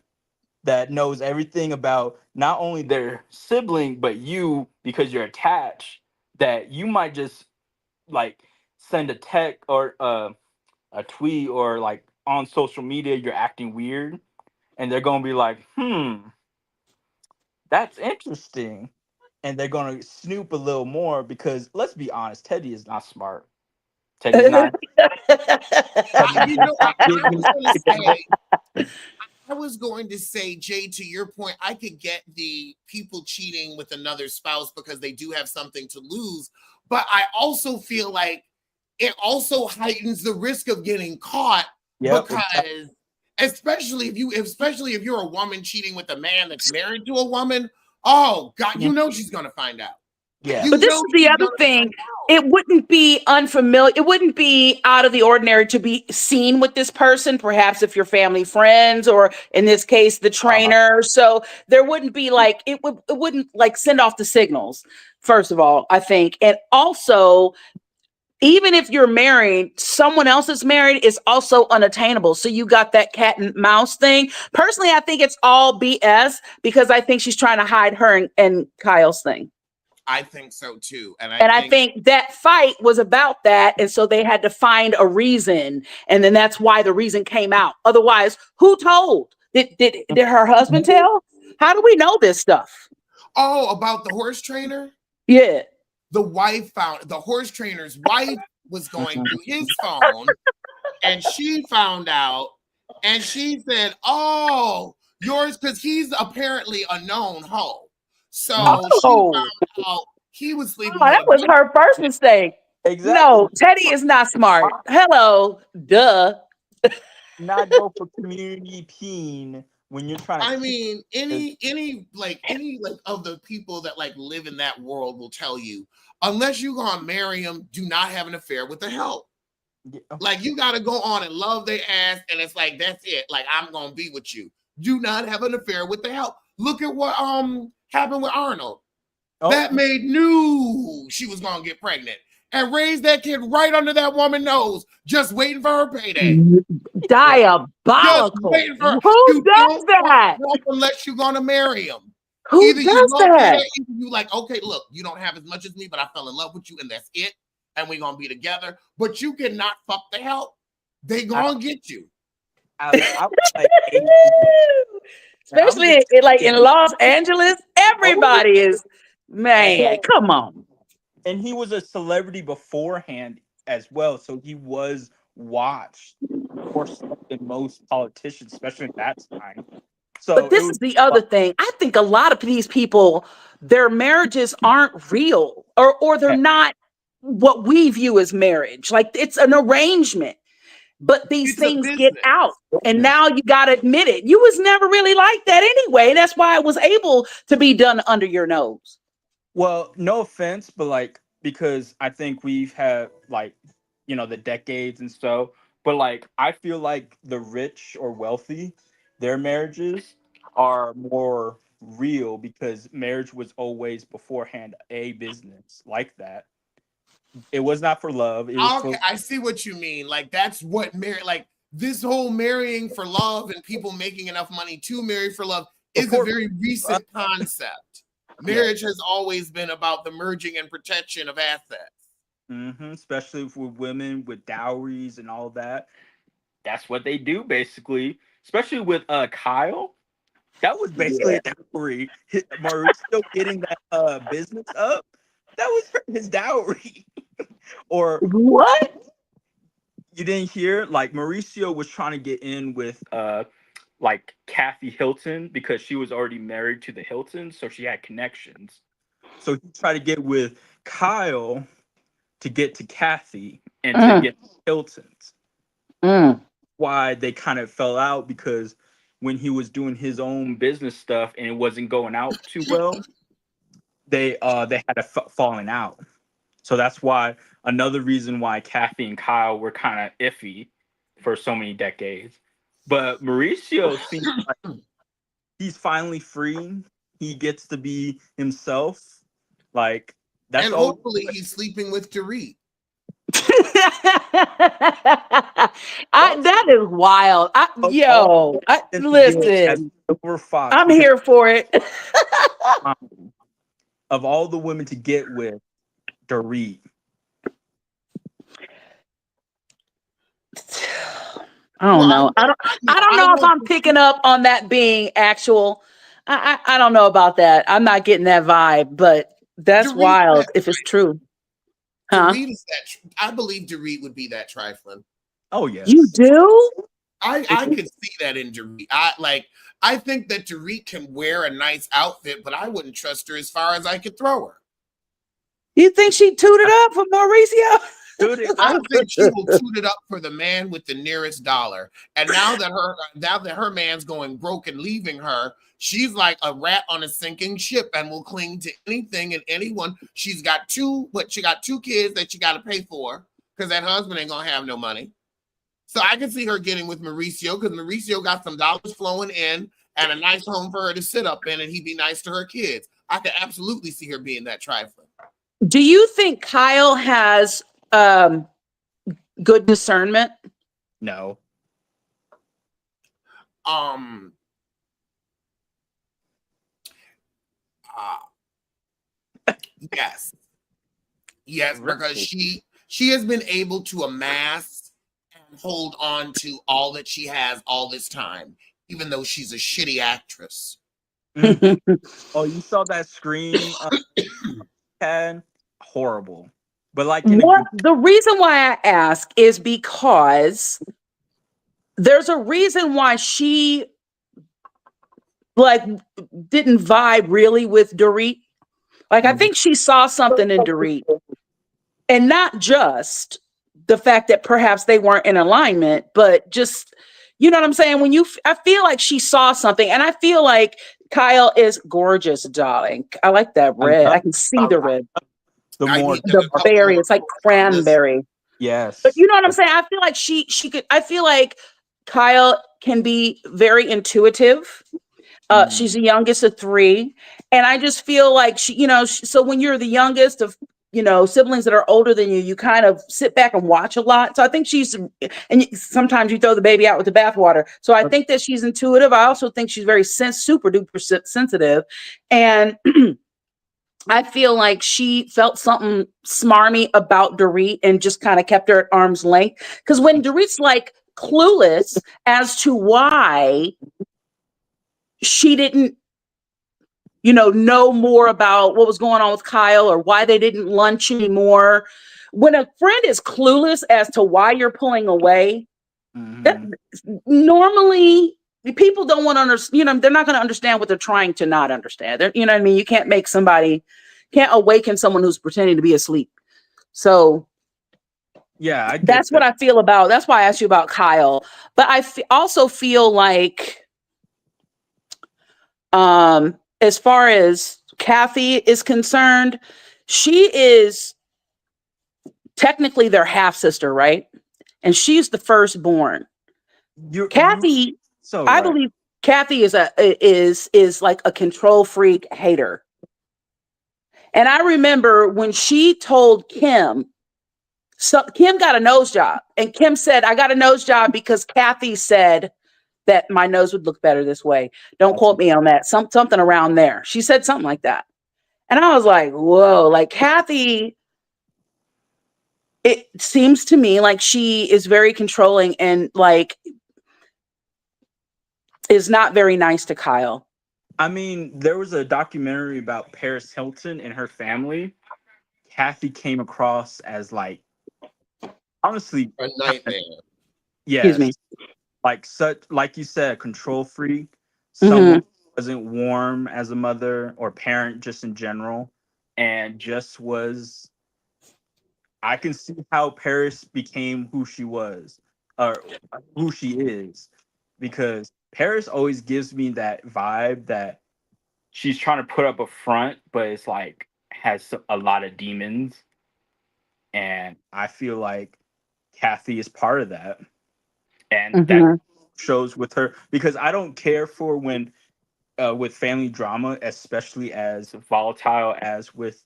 that knows everything about not only their sibling but you because you're attached. That you might just like send a text or a tweet or like on social media you're acting weird, and they're gonna be like, that's interesting. And they're going to snoop a little more because, let's be honest, Teddi is not smart. Teddi's not. I was going to say, Jay, to your point, I could get the people cheating with another spouse because they do have something to lose. But I also feel like it also heightens the risk of getting caught because, especially if you're a woman cheating with a man that's married to a woman. Oh God, you know she's gonna find out. Yeah. You But this know is the she's other gonna thing. find out. It wouldn't be unfamiliar. It wouldn't be out of the ordinary to be seen with this person, perhaps if you're family friends, or in this case, the trainer. So there wouldn't be like, it wouldn't like send off the signals, first of all, I think. And also, even if you're married, someone else is married is also unattainable. So you got that cat and mouse thing. Personally, I think it's all BS because I think she's trying to hide her and Kyle's thing. I think so too. And I think that fight was about that. And so they had to find a reason. And then that's why the reason came out. Otherwise, who told? Did her husband tell? How do we know this stuff? Oh, about the horse trainer? Yeah. The horse trainer's wife was going through his phone and she found out and she said, oh, yours, because he's apparently a known hoe. So she found out he was sleeping with that was her first mistake. Exactly. No, Teddy is not smart. Hello, duh. Not go for community peen when you're trying to. I mean, any of the people that like live in that world will tell you, unless you're gonna marry him, do not have an affair with the help. Yeah. Like you gotta go on and love their ass, and it's like that's it. Like I'm gonna be with you. Do not have an affair with the help. Look at what happened with Arnold. That maid knew she was gonna get pregnant and raised that kid right under that woman's nose, just waiting for her payday. Diabolical. Who does that? Unless you're gonna marry him. Who Either does you love that? her, either you like, okay, look, you don't have as much as me, but I fell in love with you, and that's it. And we're gonna be together. But you cannot fuck the help. They gonna get you. I was like, especially in Los Angeles, everybody is, man, come on. And he was a celebrity beforehand as well, so he was watched more so than most politicians, especially at that time. So but this is the other thing. I think a lot of these people, their marriages aren't real, or they're not what we view as marriage. Like it's an arrangement. But these things get out, and now you got to admit it. You was never really like that anyway. That's why it was able to be done under your nose. Well, no offense, but like, because I think we've had like, the decades and so, but like, I feel like the rich or wealthy, their marriages are more real because marriage was always beforehand a business like that. It was not for love. It was Okay, I see what you mean. Like that's what like this whole marrying for love and people making enough money to marry for love is a very recent concept. Marriage has always been about the merging and protection of assets. Especially for women with dowries and all that. That's what they do basically. Especially with Kyle. That was basically a dowry. Mauricio getting that business up. That was his dowry. Or what? You didn't hear? Like Mauricio was trying to get in with like Kathy Hilton because she was already married to the Hiltons, so she had connections. So he tried to get with Kyle to get to Kathy and to get Hiltons. Why they kind of fell out because when he was doing his own business stuff and it wasn't going out too well, they had a falling out. So that's why another reason why Kathy and Kyle were kind of iffy for so many decades. But Mauricio seems like he's finally free. He gets to be himself. Like that's and hopefully he's sleeping with Dorit. That is wild. Listen, I'm here for it. Of all the women to get with, Dorit. I don't know. I don't know if I'm picking up on that being actual. I don't know about that. I'm not getting that vibe, but that's Dorit, wild if it's true. Dorit is that. I believe Dorit would be that trifling. Oh yes, you do. I could see that in Dorit. I think that Dorit can wear a nice outfit, but I wouldn't trust her as far as I could throw her. You think she tooted up for Mauricio? Toot it I up. think she will toot it up for the man with the nearest dollar. And now that her man's going broke and leaving her, she's like a rat on a sinking ship and will cling to anything and anyone. She got two kids that she got to pay for because that husband ain't gonna have no money. So I can see her getting with Mauricio because Mauricio got some dollars flowing in and a nice home for her to sit up in, and he'd be nice to her kids. I could absolutely see her being that trifling. Do you think Kyle has good discernment? No. Uh, yes, because she has been able to amass and hold on to all that she has all this time, even though she's a shitty actress. Oh, you saw that scream, Ken? Horrible. But like in a What good. the reason why I ask is because there's a reason why she like didn't vibe really with Dorit. Like I think she saw something in Dorit, and not just the fact that perhaps they weren't in alignment, but just you know what I'm saying. I feel like she saw something, and I feel like Kyle is gorgeous, darling. I like that red. I can see the red, The I more need them the a couple berry. more It's like quotes on this. cranberry. But yes. you know what I'm saying? I feel like she could. I feel like Kyle can be very intuitive. She's the youngest of three, and I just feel like so when you're the youngest of siblings that are older than you, you kind of sit back and watch a lot. So I think sometimes you throw the baby out with the bathwater. So I think that she's intuitive. I also think she's very super duper sensitive, and I feel like she felt something smarmy about Dorit and just kind of kept her at arm's length. Because when Dorit's like clueless as to why she didn't, know more about what was going on with Kyle or why they didn't lunch anymore. When a friend is clueless as to why you're pulling away, that normally people don't want to understand, they're not going to understand what they're trying to not understand. You know what I mean? You can't awaken someone who's pretending to be asleep. So Yeah, I get that's what I feel about. That's why I asked you about Kyle. But I also feel like, as far as Kathy is concerned, she is technically their half sister, right? And she's the firstborn. Kathy, so I right. believe Kathy is like a control freak hater. And I remember when she told Kim, so Kim got a nose job, and Kim said, I got a nose job because Kathy said that my nose would look better this way. Don't quote me on that. Something around there. She said something like that. And I was like, whoa, like Kathy, it seems to me like she is very controlling and like is not very nice to Kyle. I mean, there was a documentary about Paris Hilton and her family. Kathy came across as like, honestly, A nightmare. Excuse me. yes, like such, like you said, control freak, someone who wasn't warm as a mother or parent, just in general, and just was. I can see how Paris became who she was, or who she is, because Paris always gives me that vibe that she's trying to put up a front, but it's like has a lot of demons, and I feel like Kathy is part of that, and that shows with her because I don't care for when with family drama, especially as volatile as with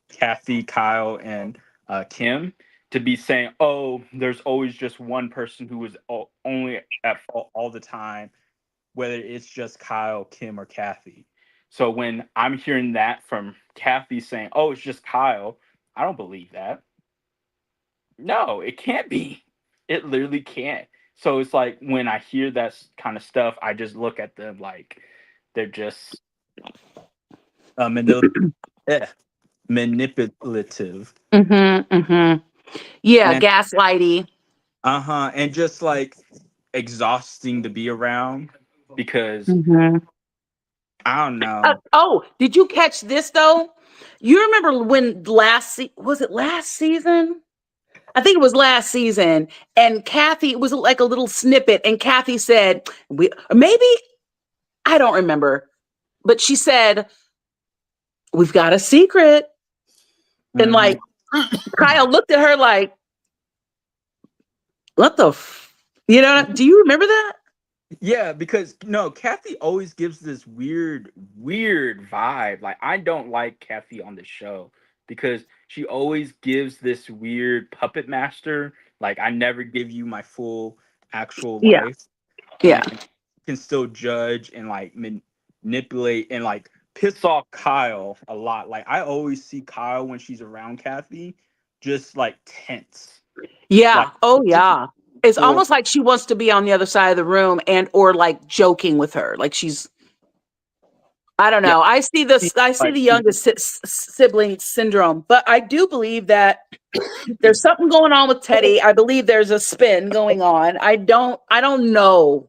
Kathy, Kyle, and Kim, to be saying, "Oh, there's always just one person who is only at fault all the time," whether it's just Kyle, Kim, or Kathy. So when I'm hearing that from Kathy saying, "Oh, it's just Kyle," I don't believe that. No, it can't be. It literally can't. So it's like when I hear that kind of stuff, I just look at them like they're just manipulative. Yeah, And gaslighty. and just like exhausting to be around because I don't know. Did you catch this though? You remember when was it last season? I think it was last season, and Kathy, it was like a little snippet, and Kathy said, maybe, I don't remember, but she said, we've got a secret. And like, Kyle looked at her like, what the you know, do you remember that? Yeah, because no, Kathy always gives this weird vibe. Like I don't like Kathy on the show because she always gives this weird puppet master. Like I never give you my full actual Yeah. life, Yeah. and can still judge and like manipulate and like piss off Kyle a lot. Like I always see Kyle when she's around Kathy, just like tense. Yeah. Like Oh, yeah. It's full. almost like she wants to be on the other side of the room and or like joking with her. Like she's, I don't Yeah, know. I see this. I see like the youngest sibling syndrome, but I do believe that there's something going on with Teddy. I believe there's a spin going on. I don't know.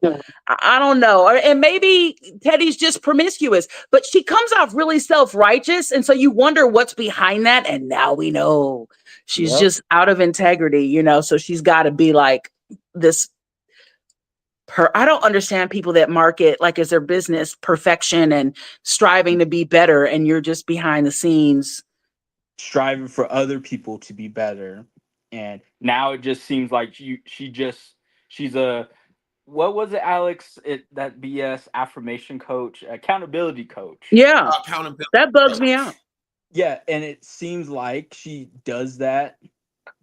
I don't know. And maybe Teddy's just promiscuous, but she comes off really self-righteous. And so you wonder what's behind that. And now we know she's yep. just out of integrity, you know? So she's got to be like this. I don't understand people that market like as their business perfection and striving to be better. And you're just behind the scenes. Striving for other people to be better, and now it just seems like she's a, what was it, Alex, that BS affirmation coach, accountability coach. Yeah. Accountability. That bugs me out. Yeah, and it seems like she does that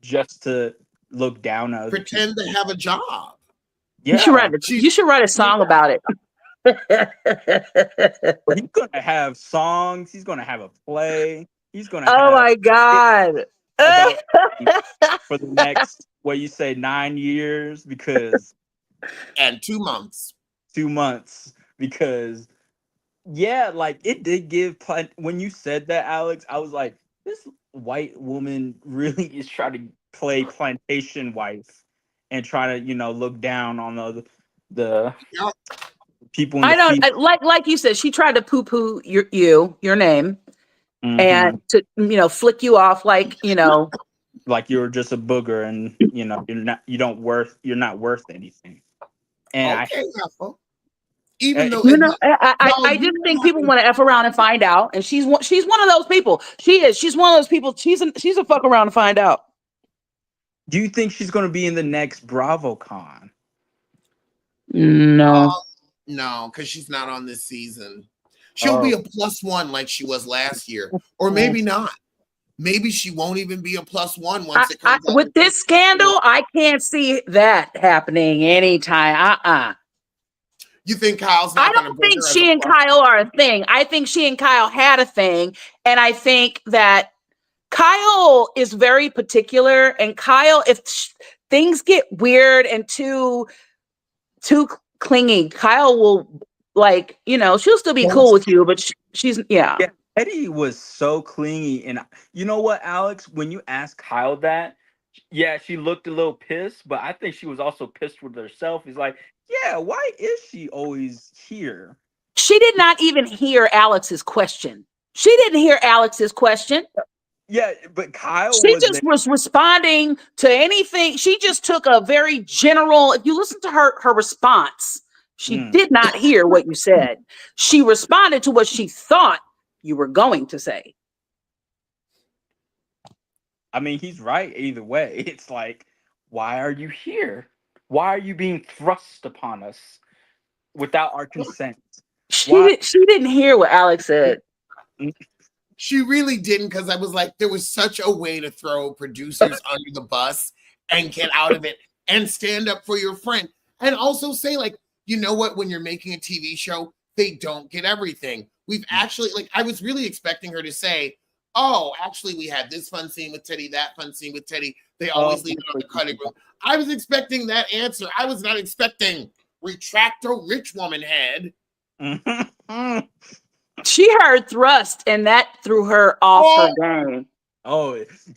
just to look down at other people. Pretend to have a job. You should Yeah, write a song about it. but he's gonna have songs, he's gonna have a play, he's gonna Oh have my God. about for the next, what you say, 9 years, because And 2 months. 2 months, because yeah, like it did give when you said that, Alex, I was like, this white woman really is trying to play plantation wife and try to, look down on the Yep. people in the I don't field. like you said, she tried to poo-poo your name and Hmm. to, flick you off like, Like you're just a booger, and you're not worth anything. And Okay, Ethel. Even I though I you just think know people want to F around and find out. And she's one of those people. She's one of those people. She's a fuck around to find out. do you think she's going to be in the next BravoCon? No. no, because she's not on this season. She'll be Oh, a +1 like she was last year, or maybe not. Maybe she won't even be a +1 once it comes out. With this scandal, I can't see that happening anytime. You think Kyle's I not going to don't bring think her as a she and plus? Kyle are a thing. I think she and Kyle had a thing. And I think that Kyle is very particular. And Kyle, if things get weird and too clingy, Kyle will, like, she'll still be cool with you, but she's, yeah. yeah. Eddie was so clingy, and you know what, Alex? When you asked Kyle that, yeah, she looked a little pissed, but I think she was also pissed with herself. He's like, yeah, why is she always here? She did not even hear Alex's question. She didn't hear Alex's question. Yeah, but Kyle She was just there. was responding to anything. She just took a very general, if you listen to her response, she Mm. did not hear what you said. She responded to what she thought you were going to say. I mean, he's right either way. It's like, why are you here? Why are you being thrust upon us without our consent? Why? She didn't hear what Alex said. She really didn't, because I was like, there was such a way to throw producers under the bus and get out of it and stand up for your friend. And also say, like, you know what, when you're making a TV show, they don't get everything. We've actually, like, I was really expecting her to say, oh, actually, we had this fun scene with Teddy, that fun scene with Teddy. They always leave it on the cutting room. I was expecting that answer. I was not expecting retracto rich woman head. She heard thrust, and that threw her off her game. Oh, That's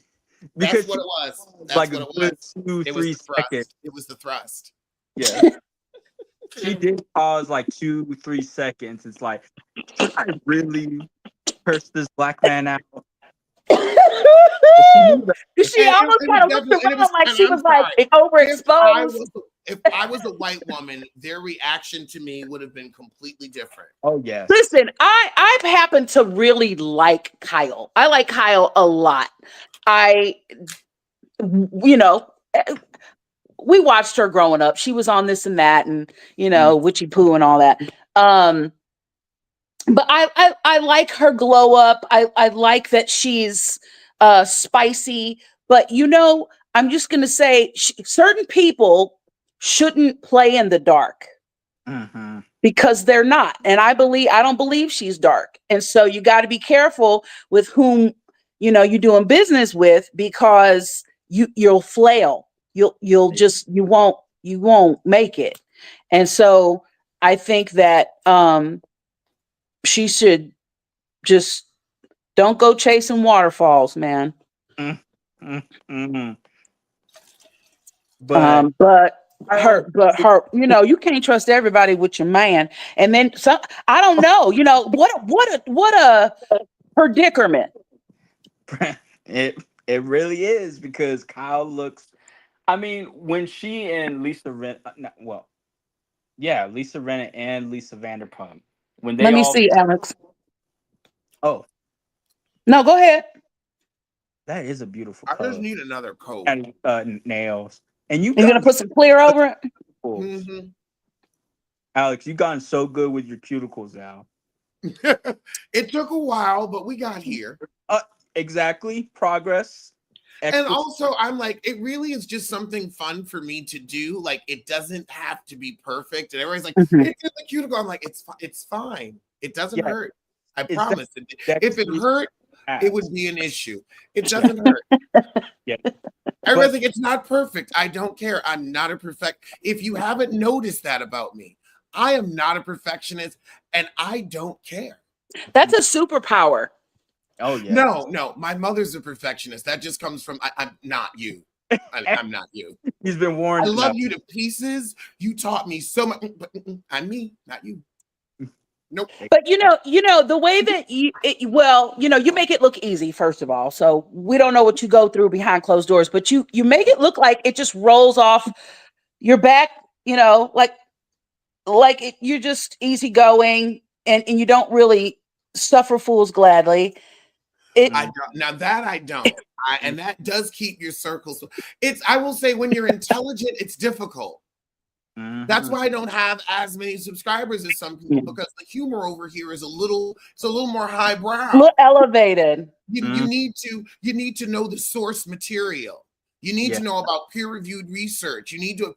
because what it was. That's like what a it good was. 2-3 seconds. It was the thrust. Yeah. She did pause like 2-3 seconds. It's like, should I really curse this black man out? She And almost it was kind of looked definitely, and it around was, like and she I'm was like sorry. overexposed. If I was a white woman, their reaction to me would have been completely different. Oh yes. Listen, I've happened to really like Kyle. I like Kyle a lot. I, you know, we watched her growing up. She was on this and that, and witchy poo and all that. But I like her glow up. I like that she's spicy. But I'm just gonna say certain people shouldn't play in the dark because they're not. And I don't believe she's dark. And so you got to be careful with whom you're doing business with, because you'll flail. You won't make it. And so I think that she should just don't go chasing waterfalls, man. But her, you can't trust everybody with your man. And then some, I don't know, what a predicament. It really is, because Kyle looks. I mean, when she and Lisa Lisa Rinna and Lisa Vanderpump, when they Let me all. see, Alex. Oh, No, go ahead. that is a beautiful I color. just need another coat. And nails. And You're gonna put some clear over it? Mm-hmm. Alex, you've gotten so good with your cuticles now. It took a while, but we got here. Exactly. Progress. And also, I'm like, it really is just something fun for me to do. Like, it doesn't have to be perfect. And everybody's like, it's in the cuticle. I'm like, it's fine. It doesn't hurt. I promise. If it hurt, it would be an issue. It doesn't hurt. Yeah. Everybody's like, it's not perfect. I don't care. I'm not a perfect. If you haven't noticed that about me, I am not a perfectionist, and I don't care. That's a superpower. Oh yeah. No. My mother's a perfectionist. That just comes from I'm not you. I'm not you. He's been warned. I love you to pieces. You taught me so much, but I'm me, not you. Nope. But the way that you make it look easy, first of all. So we don't know what you go through behind closed doors, but you make it look like it just rolls off your back, like you're just easygoing, and you don't really suffer fools gladly. I don't. Now that I don't. And that does keep your circles. I will say, when you're intelligent, it's difficult. That's why I don't have as many subscribers as some people, because the humor over here is a little more highbrow. A little elevated. You need to know the source material. You need to know about peer-reviewed research. You need to have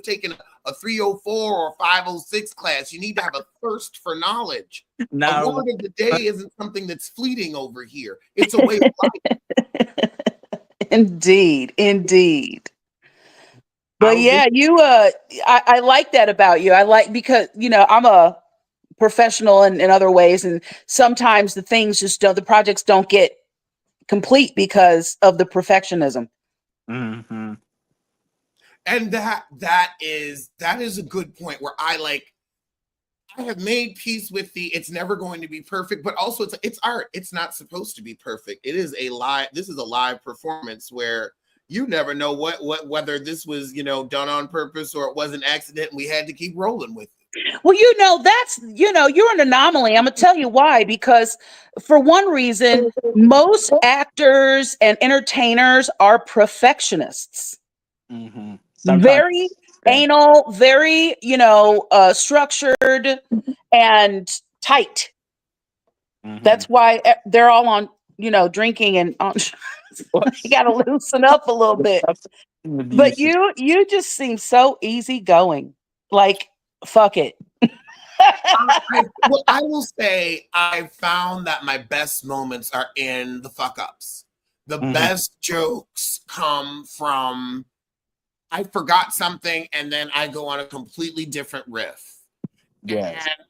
taken a 304 or 506 class. You need to have a thirst for knowledge. Now, a word of the day isn't something that's fleeting over here. It's a way of life. Indeed. But I like that about you. I like, because I'm a professional in other ways, and sometimes the projects don't get complete because of the perfectionism. And that is a good point, where I have made peace with it's never going to be perfect, but also it's art. It's not supposed to be perfect. It is this is a live performance where you never know whether this was done on purpose or it was an accident, and we had to keep rolling with it. Well, that's you're an anomaly. I'm gonna tell you why. Because for one reason, most actors and entertainers are perfectionists. Very anal, very structured and tight. That's why they're all on drinking and on. You got to loosen up a little bit. But you just seem so easygoing. Like, fuck it. I will say, I found that my best moments are in the fuck ups. The best jokes come from, I forgot something and then I go on a completely different riff. Yes. And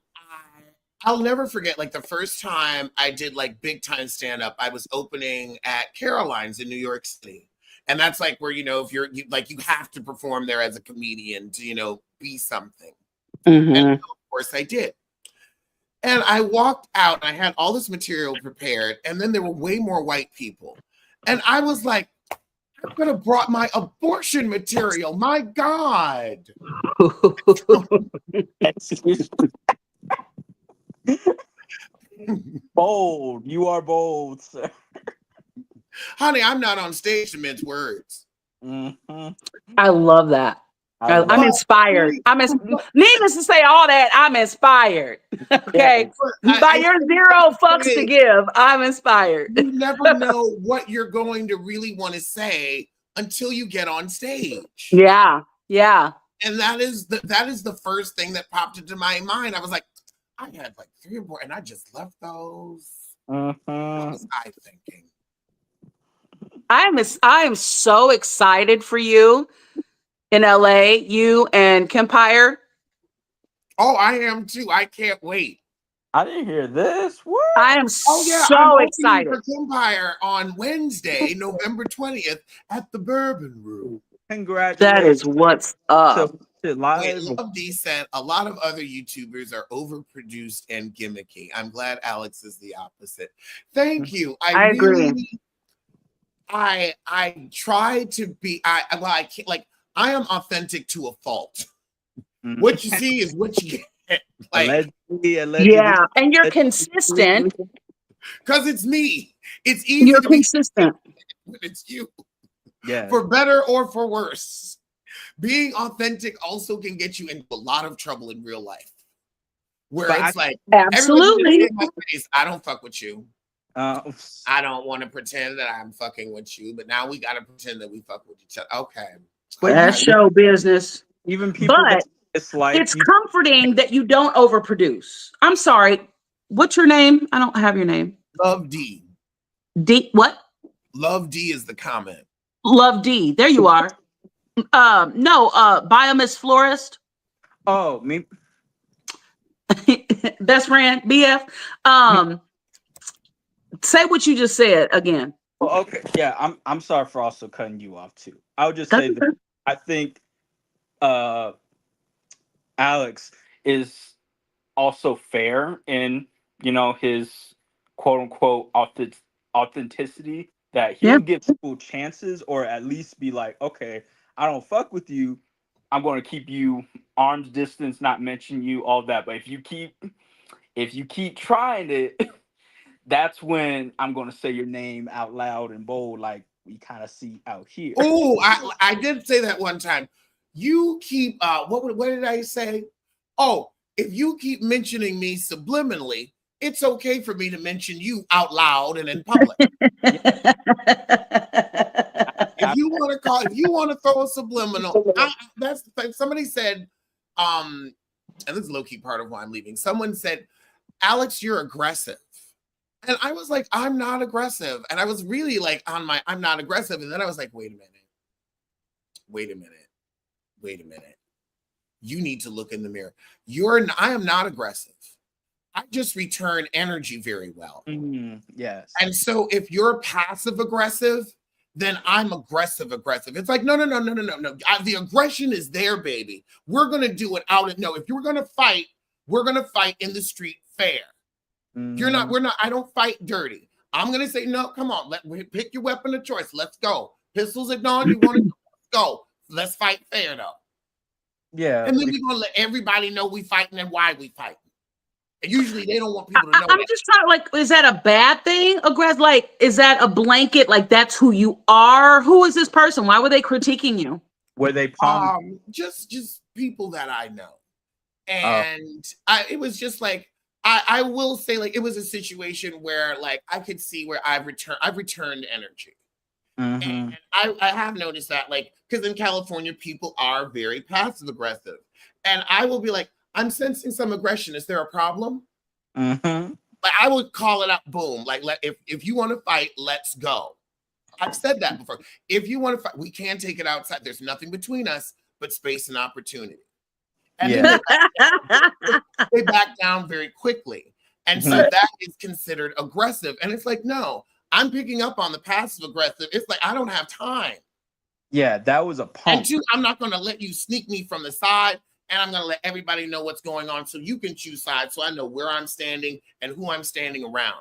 I'll never forget, the first time I did big time stand up, I was opening at Caroline's in New York City. And that's where, if you have to perform there as a comedian to, be something. And of course I did. And I walked out and I had all this material prepared, and then there were way more white people. And I was like, I could have brought my abortion material. My God. Bold. You are bold, sir. Honey, I'm not on stage to mince words. Mm-hmm. I love that. I'm inspired. Needless to say, all that, I'm inspired. Okay. By your zero fucks to give, I'm inspired. You never know what you're going to really want to say until you get on stage. Yeah. Yeah. And that is the first thing that popped into my mind. I was like, I had like 3 or 4, and I just left those. What was I thinking? I am so excited for you in LA, you and Kempire. Oh, I am too. I can't wait. I didn't hear this. What? I am so I'm excited for Kempire on Wednesday, November 20th at the Bourbon Room. Congratulations. That is what's up. Live. Love D said a lot of other YouTubers are overproduced and gimmicky. I'm glad Alex is the opposite. Thank you. I agree. I try to be. I can't, like, I am authentic to a fault. Mm-hmm. What you see is what you get. Like, allegedly. Yeah, and you're consistent because it's me. It's easy. You're to be consistent. when it's you. Yeah. For better or for worse. Being authentic also can get you into a lot of trouble in real life. Where it's like, absolutely, in my face, I don't fuck with you. I don't want to pretend that I'm fucking with you, but now we got to pretend that we fuck with each other. Okay. But that's show business. Even people, but it's comforting that you don't overproduce. I'm sorry. What's your name? I don't have your name. Love D. D. What? Love D is the comment. Love D. There you are. No. Biomiss Florist. Oh, me. Best friend. BF. Say what you just said again. Well, okay. Yeah. I'm sorry for also cutting you off too. I would just say that I think Alex is also fair in, his quote unquote authenticity, that he'll give people chances, or at least be like, okay, I don't fuck with you. I'm going to keep you arm's distance, not mention you, all that. But if you keep trying it, that's when I'm going to say your name out loud and bold, like we kind of see out here. Oh, I did say that one time. You keep what did I say? Oh, if you keep mentioning me subliminally, it's okay for me to mention you out loud and in public. If you want to throw a subliminal, that's the thing. Somebody said, and this is low-key part of why I'm leaving. Someone said, Alex, you're aggressive. And I was like, I'm not aggressive. And I was really like I'm not aggressive. And then I was like, wait a minute. You need to look in the mirror. I am not aggressive. I just return energy very well. Yes. And so if you're passive aggressive, then I'm aggressive. It's like, no. The aggression is there, baby. We're going to do it out. No, if you're going to fight, we're going to fight in the street fair. We're not, I don't fight dirty. I'm going to say, no, come on. Pick your weapon of choice. Let's go. Pistols at dawn. You want to go. Let's fight fair though. Yeah. And then we're going to let everybody know we fighting and why we fighting. And usually they don't want people to know. I'm just trying, is that a bad thing? Aggressive? Like, is that a blanket? Like, that's who you are? Who is this person? Why were they critiquing you? Were they just people that I know. And it was just like, I will say, like, it was a situation where, like, I could see where I've returned energy. Mm-hmm. And I have noticed that, like, because in California, people are very passive aggressive. And I will be like, I'm sensing some aggression. Is there a problem? Mm-hmm. But I would call it up, boom. Like, if you want to fight, let's go. I've said that before. If you want to fight, we can take it outside. There's nothing between us but space and opportunity. And then they back down very quickly. And so that is considered aggressive. And it's like, no, I'm picking up on the passive aggressive. It's like, I don't have time. Yeah, that was a pump. And two, I'm not going to let you sneak me from the side and I'm going to let everybody know what's going on so you can choose sides so I know where I'm standing and who I'm standing around.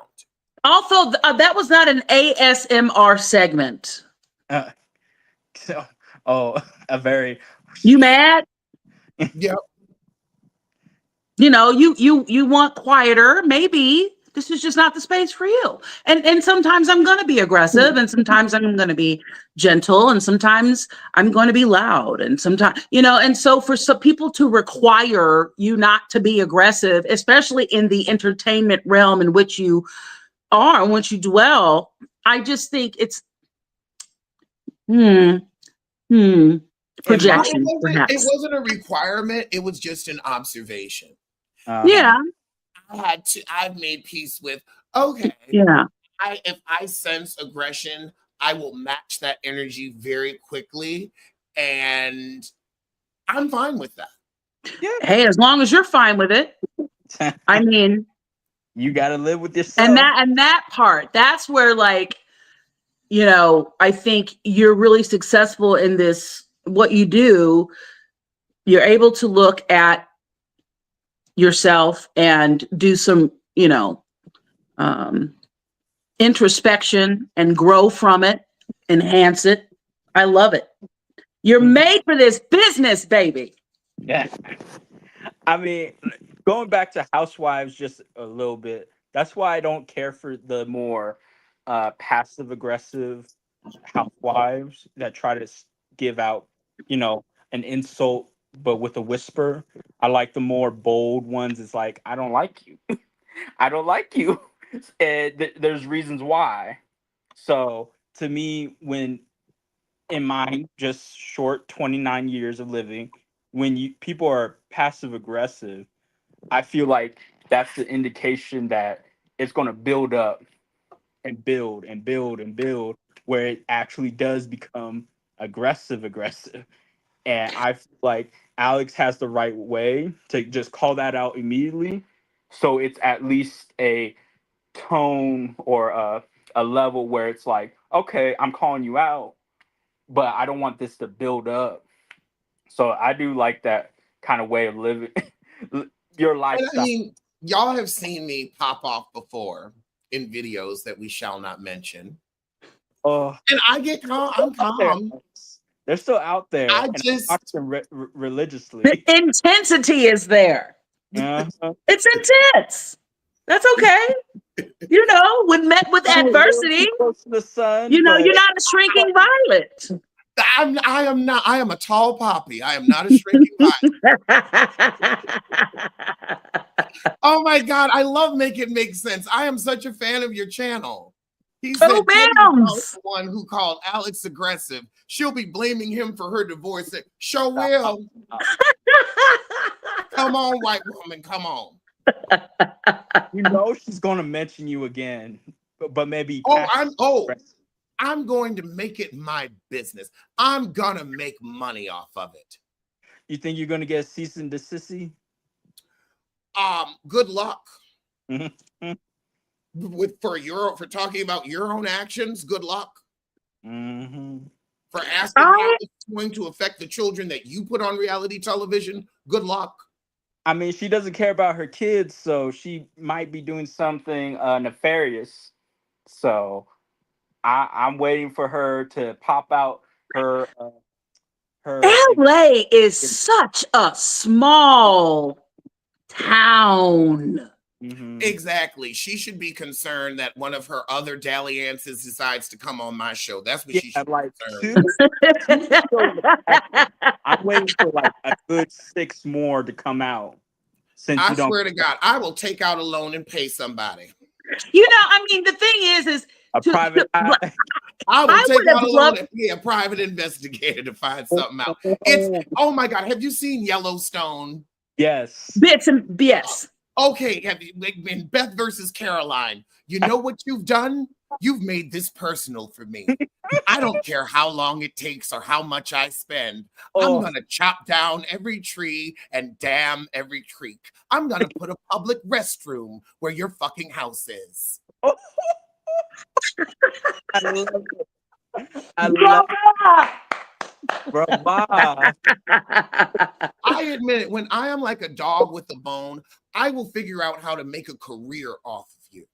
Also, that was not an ASMR segment. Uh, so, oh, a very You mad? Yep. You know, you want quieter. Maybe this is just not the space for you. And sometimes I'm going to be aggressive, and sometimes I'm going to be gentle, and sometimes I'm going to be loud, and sometimes, you know, and so for some people to require you not to be aggressive, especially in the entertainment realm in which you are, in which you dwell, I just think it's projection, It perhaps. wasn't a requirement. It was just an observation. Yeah, I've made peace with, okay, yeah. if I sense aggression, I will match that energy very quickly. And I'm fine with that. Hey, as long as you're fine with it. I mean, you got to live with yourself. and that part, that's where, like, you know, I think you're really successful in this, what you do. You're able to look at yourself and do some, you know, introspection and grow from it, enhance it. I love it. You're made for this business, baby. Yeah. I mean, going back to housewives just a little bit, that's why I don't care for the more passive aggressive housewives that try to give out, you know, an insult but with a whisper. I like the more bold ones. It's like, I don't like you. I don't like you. And there's reasons why. So to me, when in my just short 29 years of living, when people are passive aggressive, I feel like that's the indication that it's going to build up and build and build and build, where it actually does become aggressive. And I feel like Alex has the right way to just call that out immediately, so it's at least a tone or a level where it's like, okay, I'm calling you out, but I don't want this to build up. So I do like that kind of way of living your And I lifestyle. mean, y'all have seen me pop off before in videos that we shall not mention. Oh, And I get calm. I'm calm. they're still out there, I and I just, watch them The religiously. intensity is there. Uh-huh. It's intense. That's okay. You know, when met with A little adversity, too close to the sun, you know, but you're not a shrinking violet. I am not, I am a tall poppy. I am not a shrinking violet. Oh my God, I love Make It Make Sense. I am such a fan of your channel. He Oh, said Teddy was Bams. the one who called Alex aggressive. She'll be blaming him for her divorce. Sure will. Come on, white woman, come on. You know she's gonna mention you again, but maybe. I'm going to make it my business. I'm gonna make money off of it. You think you're gonna get a cease and desist? Good luck. Mm-hmm. For talking about your own actions. Good luck. Mm-hmm. For asking how it's going to affect the children that you put on reality television. Good luck. I mean, she doesn't care about her kids, so she might be doing something nefarious. So I'm waiting for her to pop out her LA is such a small town. Mm-hmm. Exactly. She should be concerned that one of her other dalliances decides to come on my show. That's what she should like be concerned. I'm waiting for like a good 6 more to come out. Since I swear to God, I will take out a loan and pay somebody. You know, I mean, the thing is a private eye. I will take out a loan loved... and pay a private investigator to find something out. It's, oh my God, have you seen Yellowstone? Yes. Bits and yes. Okay, have you, in Beth versus Caroline, you know what you've done? You've made this personal for me. I don't care how long it takes or how much I spend. I'm going to chop down every tree and dam every creek. I'm going to put a public restroom where your fucking house is. I love it. I love it. Bravo. I I admit it, when I am like a dog with a bone, I will figure out how to make a career off of you.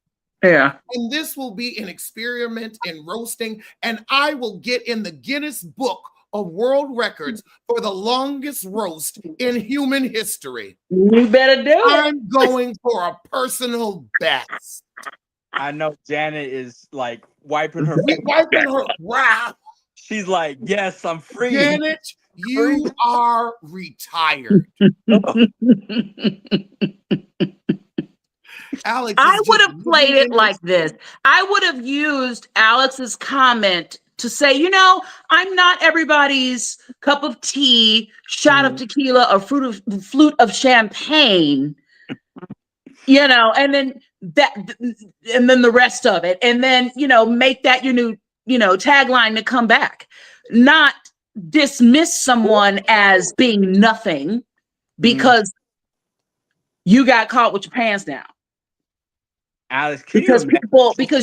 Yeah. And this will be an experiment in roasting, and I will get in the Guinness Book of World Records for the longest roast in human history. You better do it. I'm going for a personal best. I know Janet is like wiping her. Wiping her brow. She's like, yes, I'm free. Janet, you are retired. Alex, I would have played it like this. I would have used Alex's comment to say, you know, I'm not everybody's cup of tea, shot of tequila, or flute of champagne, you know, and then the rest of it, and then, you know, make that your new, you know, tagline to come back, not dismiss someone as being nothing because you got caught with your pants down. Alex, because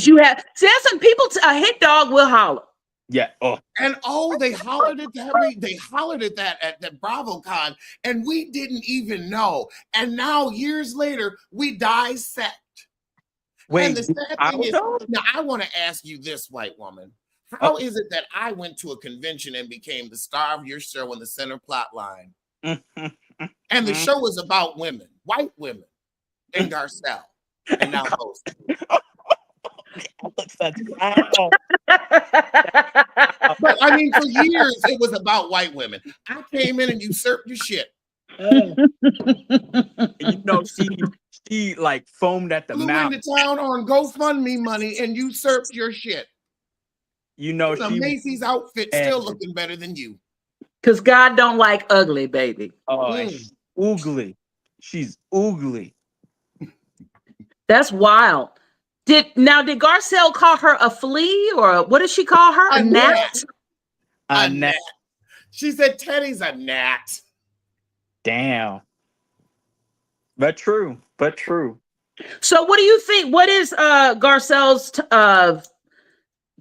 you have some people, a hit dog will holler. Yeah. Oh. And they hollered at that at the BravoCon, and we didn't even know. And now years later, we dissect. Wait, and the sad thing is, now I want to ask you this, white woman. How is it that I went to a convention and became the star of your show in the center plot line? And the show is about women, white women, and Garcelle. And now host. But I mean, for years it was about white women. I came in and usurped your shit. You know, she like foamed at the mouth. Flew into town on GoFundMe money and usurped your shit. You know, the Macy's outfit still looking better than you. Because God don't like ugly, baby. Oh, she's oogly. She's oogly. That's wild. Did Garcelle call her a flea, or what did she call her? A gnat? A gnat. She said Teddy's a gnat. Damn. But true. So what do you think? What is Garcelle's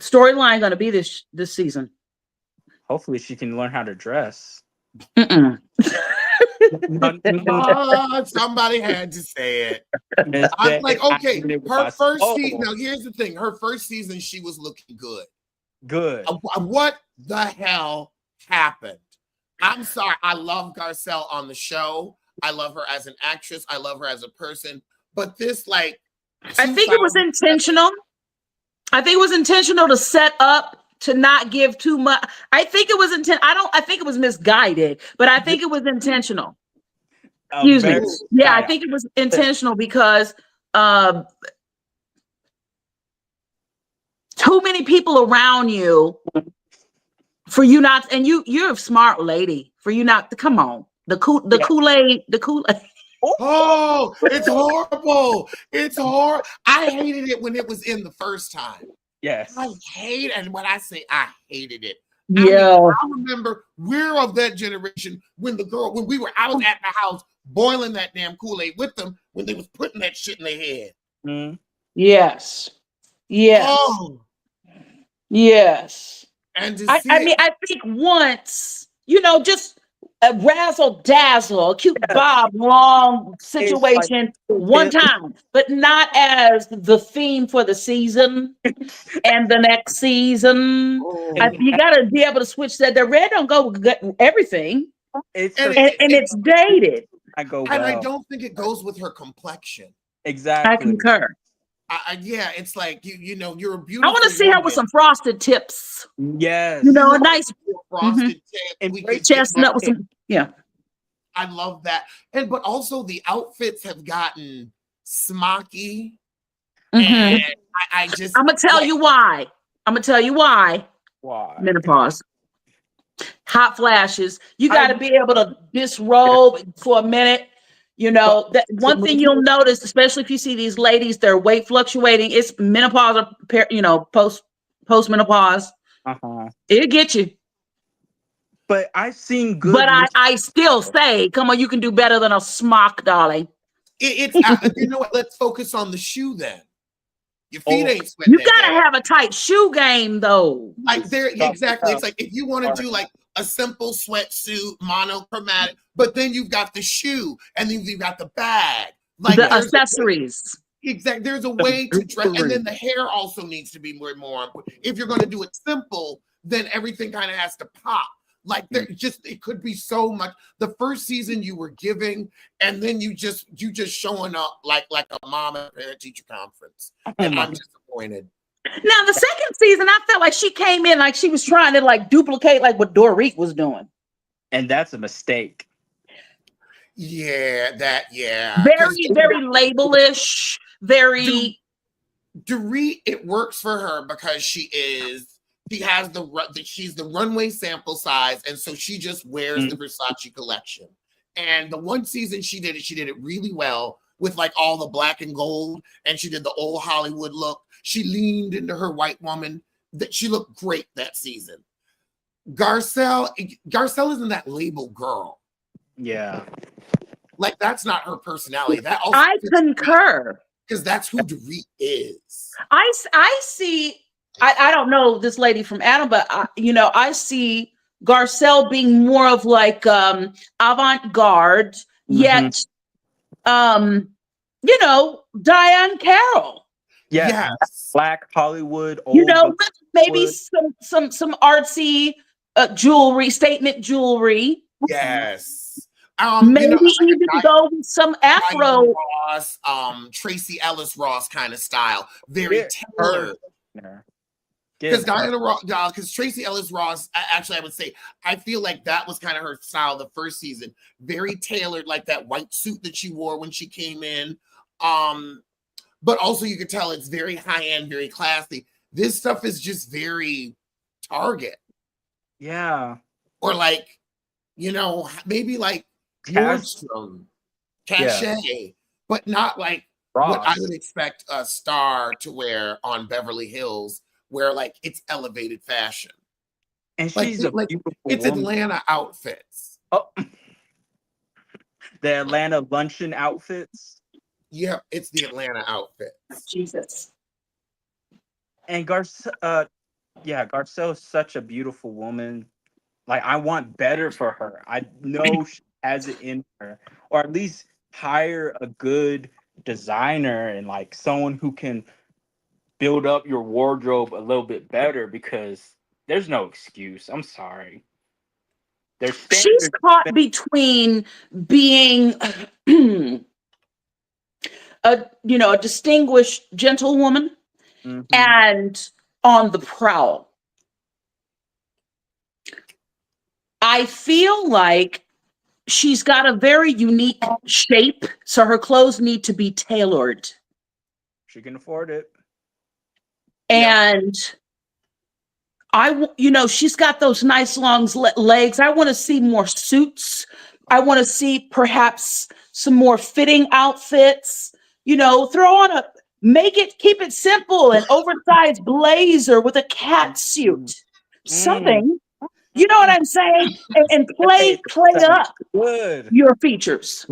storyline going to be this season? Hopefully she can learn how to dress. Somebody had to say it. I'm like, okay, her first season. Now, here's the thing: her first season, she was looking good. What the hell happened? I'm sorry. I love Garcelle on the show. I love her as an actress. I love her as a person. But this, like, I think it was intentional. I think it was intentional to set up to not give too much. I think it was I think it was misguided, but I think it was intentional. Excuse me. Yeah, I think it was intentional because too many people around you for you not, and you're a smart lady for you not to come on. The Kool-Aid. Oh, it's horrible. It's horrible. I hated it when it was in the first time. Yes. I hate, and when I say I hated it, yeah. I remember we're of that generation when I was at the house boiling that damn Kool-Aid with them when they was putting that shit in their head. Yes. Oh. Yes. And I think once, you know, just a razzle dazzle, a cute Bob Long situation one time, but not as the theme for the season and the next season. You got to be able to switch that. The red don't go with everything, it's dated. I don't think it goes with her complexion. Exactly. I concur. Yeah, it's like you know, you're a beautiful. I want to see her with some frosted tips. Yes, you know, a nice frosted tip and chestnut with some. Yeah, I love that, but also the outfits have gotten smocky. And I'm gonna tell you why. Why? Menopause. Hot flashes. You got to be able to disrobe for a minute. You know, that one thing you'll notice, especially if you see these ladies, their weight fluctuating, it's menopause or, you know, post-menopause. It'll get you. But I've seen good. But I still say, come on, you can do better than a smock, darling. You know what? Let's focus on the shoe then. Your feet ain't sweating. You got to have a tight shoe game, though. Like exactly. It's like if you want to do like a simple sweatsuit, monochromatic, but then you've got the shoe, and then you've got the bag. Like The there's accessories. exactly, there's a way to dress, and then the hair also needs to be more. If you're going to do it simple, then everything kind of has to pop. Like there just it could be so much. The first season you were giving, and then you just showing up like a mom at a parent teacher conference, and I'm disappointed. Now the second season, I felt like she came in like she was trying to like duplicate like what Dorit was doing. And that's a mistake. Yeah. Very labelish. Very. Dorit, it works for her because she's the runway sample size, and so she just wears the Versace collection. And the one season she did it really well with like all the black and gold, and she did the old Hollywood look. She leaned into her white woman. That she looked great that season. Garcelle isn't that label girl. Yeah. Like that's not her personality. That also I concur. Because that's who Dorit is. I see. I don't know this lady from Adam, but I see Garcelle being more of like avant-garde, yet Diane Carroll. Yes. Black Hollywood, old maybe some artsy jewelry, statement jewelry. Yes. Maybe even go with some Afro. Ross, Tracy Ellis Ross kind of style. Very tailored. Because Tracy Ellis Ross, actually, I would say, I feel like that was kind of her style the first season. Very tailored, like that white suit that she wore when she came in. But also you could tell it's very high-end, very classy. This stuff is just very Target. Yeah. Or like, maybe like Nordstrom, Cachet, but not like what I would expect a star to wear on Beverly Hills, where like it's elevated fashion. And like, she's beautiful it's woman. Atlanta outfits. Oh, the Atlanta luncheon outfits. Yeah, it's the Atlanta outfits. Jesus. And Garcelle is such a beautiful woman. Like, I want better for her. I know she has it in her, or at least hire a good designer and like someone who can build up your wardrobe a little bit better, because there's no excuse. I'm sorry. She's caught between being a distinguished gentlewoman and on the prowl. I feel like she's got a very unique shape, so her clothes need to be tailored. She can afford it. And she's got those nice long legs. I want to see more suits. I want to see perhaps some more fitting outfits. Keep it simple, an oversized blazer with a cat suit. Something. You know what I'm saying? And play up your features.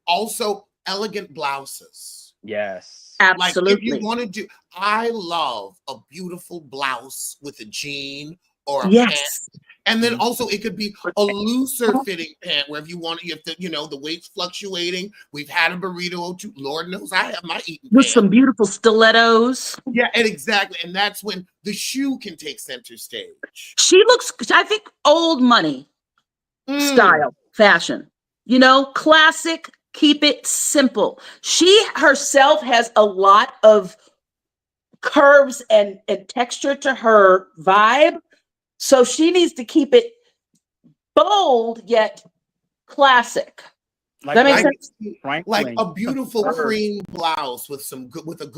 Also, elegant blouses. Yes. Absolutely. Like if you want to do, I love a beautiful blouse with a jean or a pant. And then also it could be a looser fitting pant where if you want, you have to, the weight's fluctuating. We've had a burrito or two. Lord knows I have my eating with pants. Some beautiful stilettos. Yeah, and exactly. And that's when the shoe can take center stage. She looks, I think, old money style fashion. Classic, keep it simple. She herself has a lot of curves and texture to her vibe. So she needs to keep it bold yet classic. That makes sense. Like a beautiful cream blouse with a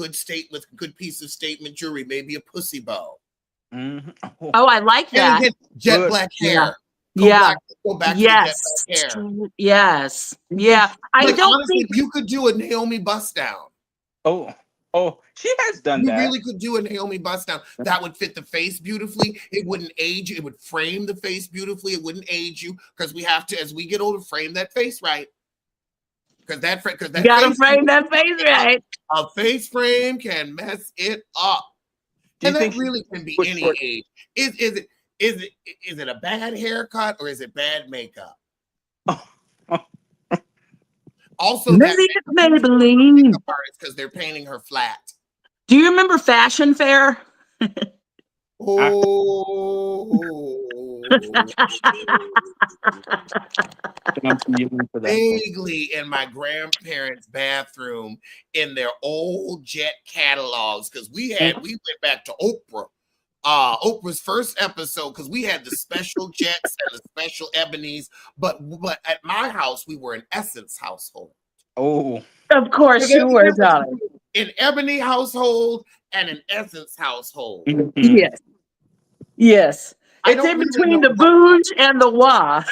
good piece of statement jewelry, maybe a pussy bow. Oh, I like that. And jet black hair. Go back to the jet black hair. Yes. Yeah. I don't honestly, think you could do a Naomi bust down. Oh, she has done that. You really could do a Naomi bust down. That would fit the face beautifully. It wouldn't age you. It would frame the face beautifully. It wouldn't age you, because we have to, as we get older, frame that face right. Because that gotta frame that face right. A face frame can mess it up. And that really can be any age. Is it Is it a bad haircut or is it bad makeup? Also, Maybe that it's Maybelline. makeup artist because they're painting her flat. Do you remember Fashion Fair? Oh, I'm too young for that. vaguely in my grandparents' bathroom in their old Jet catalogs because we went back to Oprah. Oprah's first episode because we had the special Jets and the special Ebonies, but at my house we were an Essence household. Oh, Of course you were, darling. An Ebony household and an Essence household. Yes. Yes. I It's don't in really between know the bouge and the wah.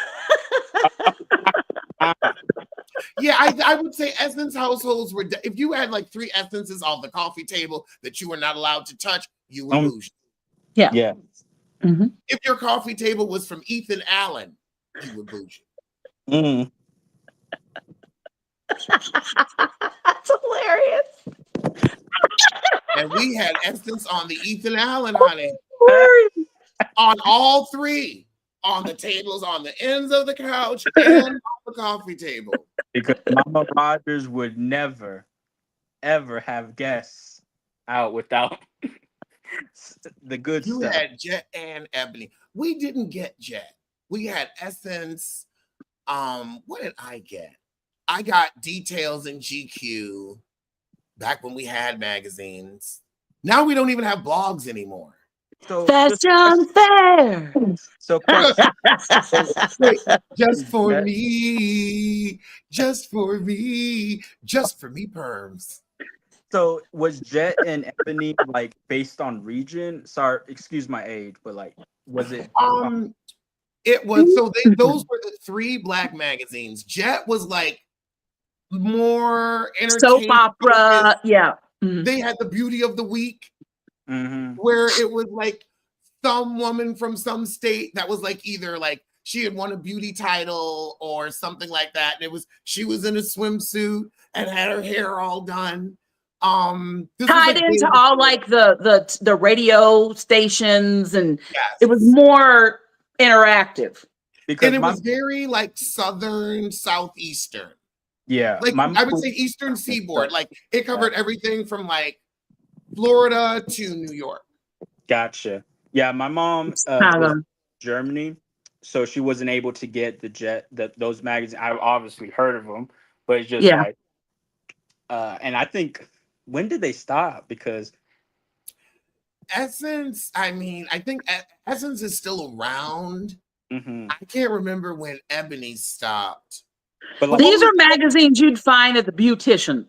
Yeah, I would say Essence households were, if you had like 3 Essences on the coffee table that you were not allowed to touch, you were bougie. Yeah. yeah. Mm-hmm. If your coffee table was from Ethan Allen, you were bougie. Mm. That's hilarious. And we had Essence on the Ethan Allen, honey. On all 3. On the tables, on the ends of the couch, and on the coffee table. Because Mama Rogers would never, ever have guests out without the good You stuff. had Jet and Ebony. We didn't get Jet. We had Essence. What did I get? I got Details in GQ back when we had magazines. Now we don't even have blogs anymore. So Fashion Fair. So question. Just for me, just for me, just for me perms. So was Jet and Ebony like based on region? Sorry, excuse my age, but like was it? It was, so those were the 3 black magazines. Jet was like more entertainment. Soap opera. Yeah. They had the Beauty of the Week, where it was like some woman from some state that was like either like she had won a beauty title or something like that. And she was in a swimsuit and had her hair all done. Tied into all like the radio stations, and yes. It was more interactive. Because it was very like southern, southeastern. Yeah. Like I would say eastern seaboard. Like it covered everything from like Florida to New York. Gotcha. Yeah, my mom was in Germany, so she wasn't able to get the Jet, those magazines. I've obviously heard of them, but it's just like, and I think, when did they stop? Because Essence, I mean, I think Essence is still around. I can't remember when Ebony stopped. But like, these are magazines you'd find at the beautician.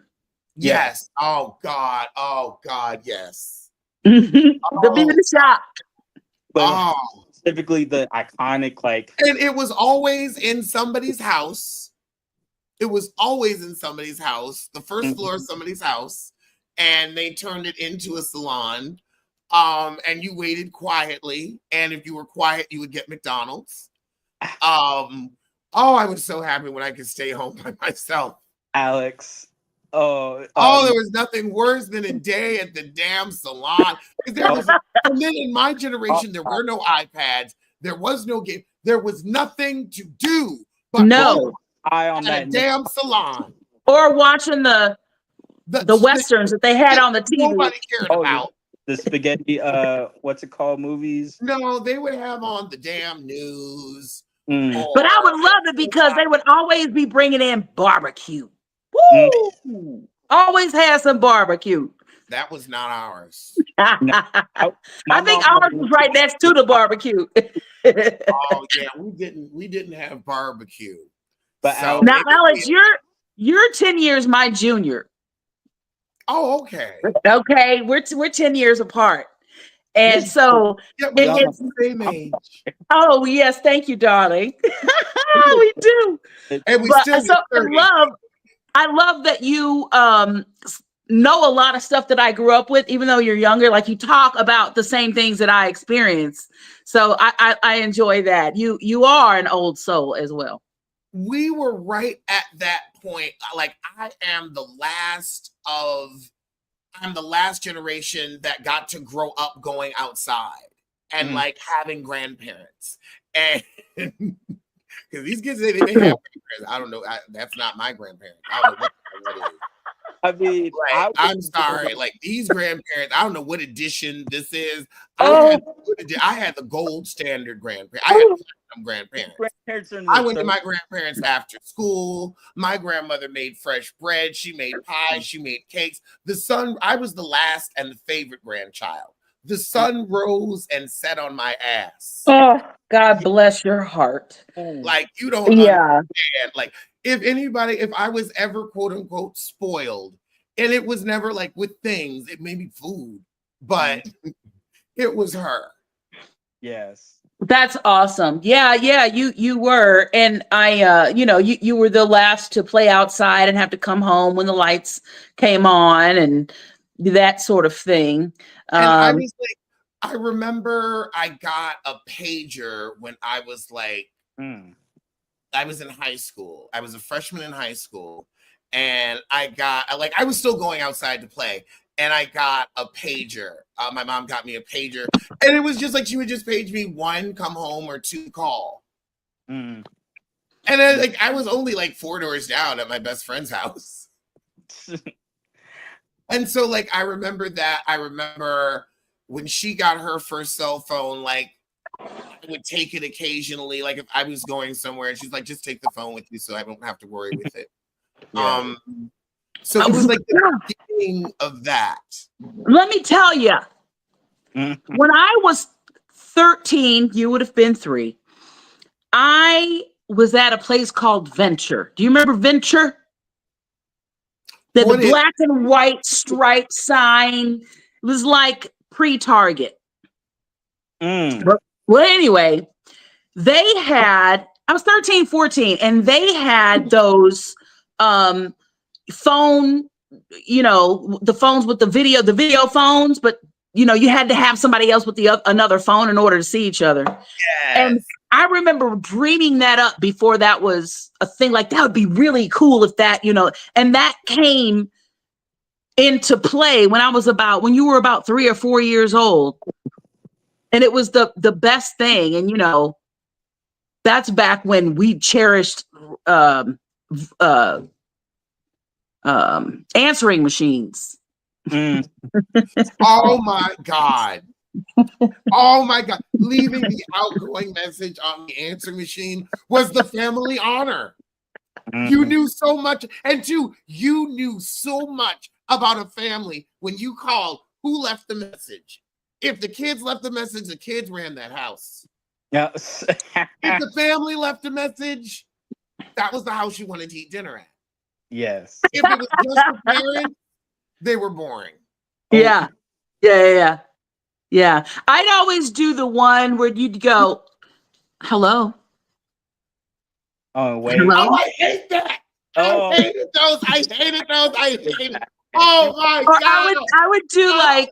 Yes. Oh God. Oh God. Yes. The beauty shop. But specifically the iconic, like, and it was always in somebody's house. It was always in somebody's house, the first floor of somebody's house, and they turned it into a salon. And you waited quietly, and if you were quiet, you would get McDonald's. Oh, I was so happy when I could stay home by myself. Alex. There was nothing worse than a day at the damn salon. And then in my generation, there were no iPads. There was no game. There was nothing to do but go on that damn salon. Or watching the westerns that they had on the TV. Nobody cared about. The spaghetti, what's it called, movies? No, they would have on the damn news. But I would love it because they would always be bringing in barbecue. Woo! Always had some barbecue. That was not ours. I think ours was right next to the barbecue. Oh yeah, we didn't have barbecue. But so now, Alex, you're 10 years my junior. Oh, okay. Okay, we're 10 years apart. And so it's the same age. Oh yes, thank you, darling. We do. And we still I love that you know a lot of stuff that I grew up with, even though you're younger. Like you talk about the same things that I experienced. So I enjoy that. You are an old soul as well. We were right at that point. Like I'm the last generation that got to grow up going outside. and like having grandparents. And because these kids, they have grandparents. I don't know. That's not my grandparents. I don't know what that is. I mean, Like, I'm sorry. Like these grandparents, I don't know what edition this is. Oh. I had the gold standard grandparents. I had platinum grandparents. Grandparents are in I the went to third- my grandparents after school. My grandmother made fresh bread. She made pies. She made cakes. I was the last and the favorite grandchild. The sun rose and set on my ass. Oh, God bless your heart. Like, you don't understand. Like, if I was ever quote unquote spoiled, and it was never like with things, it may be food, but it was her. Yes. That's awesome. Yeah, you were. And I you were the last to play outside and have to come home when the lights came on and that sort of thing. And I was like, I remember I got a pager when I was like, I was in high school. I was a freshman in high school, and I was still going outside to play, and I got a pager. My mom got me a pager, and it was just like she would just page me 1, come home, or 2, call. And then like I was only like 4 doors down at my best friend's house. And so like I remember that. I remember when she got her first cell phone, like I would take it occasionally, like if I was going somewhere, and she's like, just take the phone with you so I don't have to worry with it. So it was like the beginning of that. Let me tell you, when I was 13, you would have been 3. I was at a place called Venture. Do you remember Venture? The black and white striped sign. It was like pre-Target. Well, anyway, I was 13, 14, and they had those phone, the phones with the video phones, but you had to have somebody else with another phone in order to see each other. Yes. And I remember dreaming that up before that was a thing. Like, that would be really cool if that, and that came into play when you were about 3 or 4 years old. And it was the best thing. And, that's back when we cherished answering machines. Oh my God. Oh my God. Leaving the outgoing message on the answer machine was the family honor. You knew so much. And 2, you knew so much about a family when you called who left the message. If the kids left the message, the kids ran that house. Yes. If the family left a message, that was the house you wanted to eat dinner at. Yes. If it was just the parents, they were boring. Yeah. I'd always do the one where you'd go, hello. Oh, wait. Hello? Oh, I hate that. Oh. I hated those. Oh my Or God. I would do like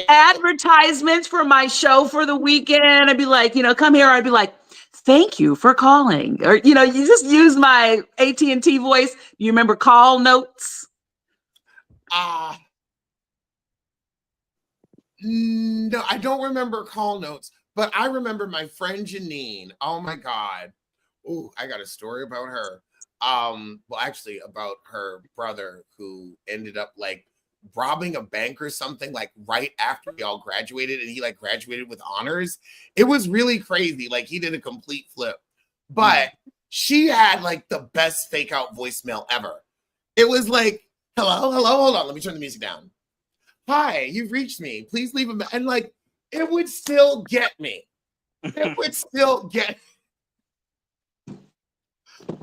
advertisements for my show for the weekend. I'd be like, come here. I'd be like, thank you for calling. Or, you just use my AT&T voice. You remember call notes? No, I don't remember call notes, but I remember my friend Janine. Oh my God. Oh, I got a story about her. Well, actually about her brother who ended up like robbing a bank or something like right after we all graduated, and he like graduated with honors. It was really crazy. Like he did a complete flip, but she had like the best fake out voicemail ever. It was like, hello, hold on. Let me turn the music down. Hi, you've reached me. Please leave a and like it would still get me. It would still get.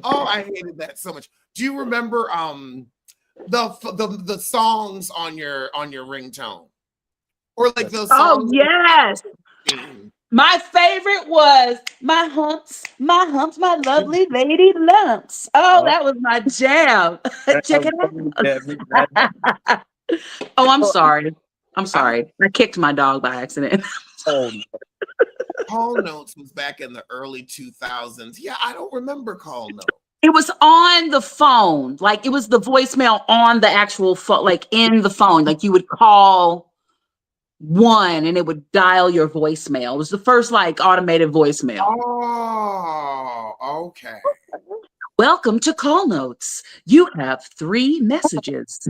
Oh, I hated that so much. Do you remember the songs on your ringtone, or like those songs? Oh yes. My favorite was my humps, my lovely lady lumps. Oh, that was my jam. Check it out. Oh, I'm sorry. I kicked my dog by accident. Call notes was back in the early 2000s. Yeah, I don't remember call notes. It was on the phone. Like it was the voicemail on the actual phone, like in the phone. Like you would call 1 and it would dial your voicemail. It was the first like automated voicemail. Oh, okay. Welcome to Call Notes. You have 3 messages.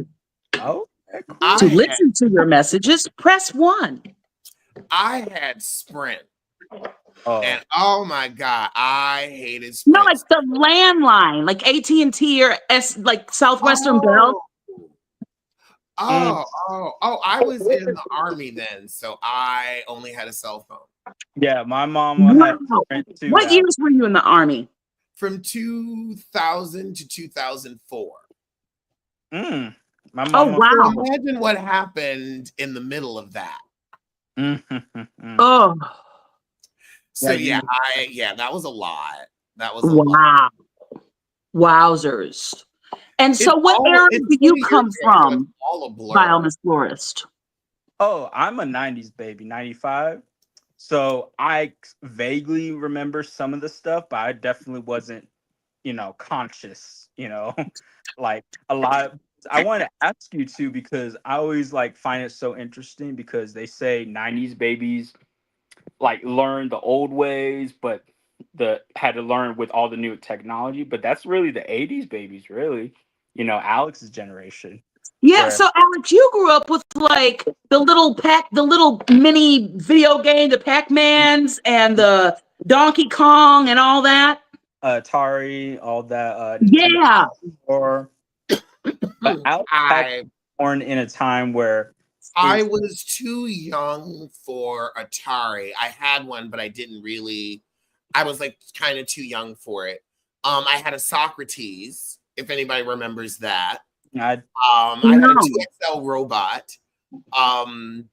Oh, cool. To listen to your messages, press 1. I had Sprint. Oh. And oh my God, I hated Sprint. No, like the landline, like AT&T or like Southwestern Bell. I was in the Army then, so I only had a cell phone. Yeah, my mom had Sprint too. What years were you in the Army? From 2000 to 2004. My mom. Oh, wow. So imagine what happened in the middle of that. Oh. So yeah, that was a lot. That was a lot. Wowzers. And so what era did you come from, Miss Florist? Oh, I'm a 90s baby, 95. So I vaguely remember some of the stuff, but I definitely wasn't, conscious, like a lot of, I want to ask you too, because I always like find it so interesting because they say 90s babies like learn the old ways, but had to learn with all the new technology. But that's really the 80s babies, really, Alex's generation. Yeah, so Alex, you grew up with like the little mini video game, the Pac-Mans and the Donkey Kong and all that. Atari, all that. Yeah. But Alex was born in a time where I was too young for Atari. I had one, but I didn't really. I was like kind of too young for it. I had a Socrates, if anybody remembers that. I had a 2XL robot. And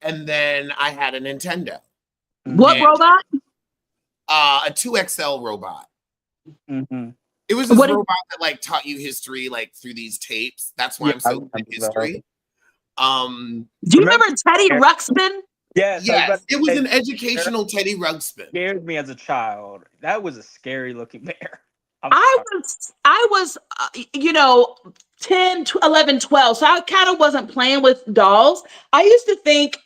then I had a Nintendo. What robot? A 2XL robot. Mm-hmm. It was this robot that like taught you history like through these tapes. That's why I'm so good at history. Do you remember Teddy Ruxpin? Yes, it was an educational Teddy Ruxpin. Scared me as a child. That was a scary looking bear. I was 10, 11, 12. So I kind of wasn't playing with dolls. I used to think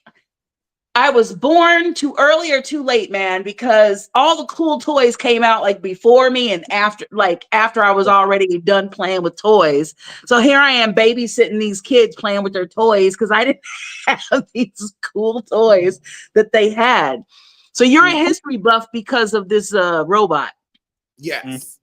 I was born too early or too late, man, because all the cool toys came out like before me and after I was already done playing with toys. So here I am babysitting these kids playing with their toys because I didn't have these cool toys that they had. So you're a history buff because of this robot. Yes.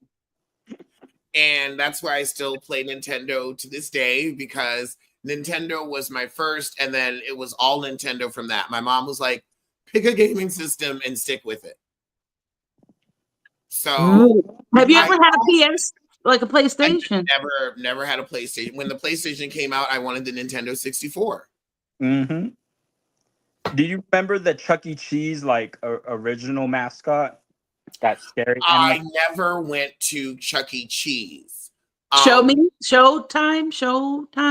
And that's why I still play Nintendo to this day, because Nintendo was my first, and then it was all Nintendo from that. My mom was like, pick a gaming system and stick with it. So have you ever had a PS, like a PlayStation? Never had a PlayStation. When the PlayStation came out, I wanted the Nintendo 64. Mm-hmm. Do you remember the Chuck E. Cheese like original mascot? That scary. I never went to Chuck E. Cheese. Showtime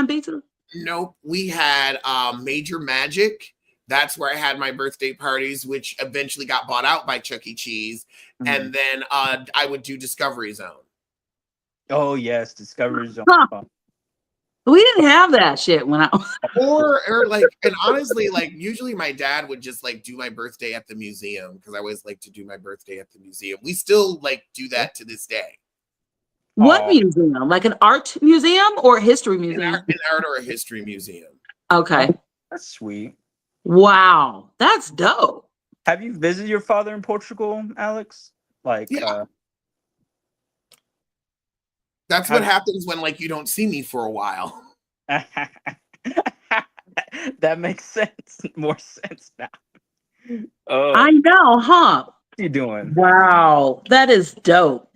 pizza. Nope. We had Major Magic. That's where I had my birthday parties, which eventually got bought out by Chuck E. Cheese. Mm-hmm. And then I would do Discovery Zone. Oh yes, Discovery Zone. Huh. We didn't have that shit when I or like, and honestly, like usually my dad would just like do my birthday at the museum, because I always like to do my birthday at the museum. We still like do that to this day. What museum? Like an art museum or a history museum? An art or a history museum. Okay. That's sweet. Wow. That's dope. Have you visited your father in Portugal, Alex? Like, that's what happens when like you don't see me for a while. That makes sense. More sense now. I know, huh? What are you doing? Wow. That is dope.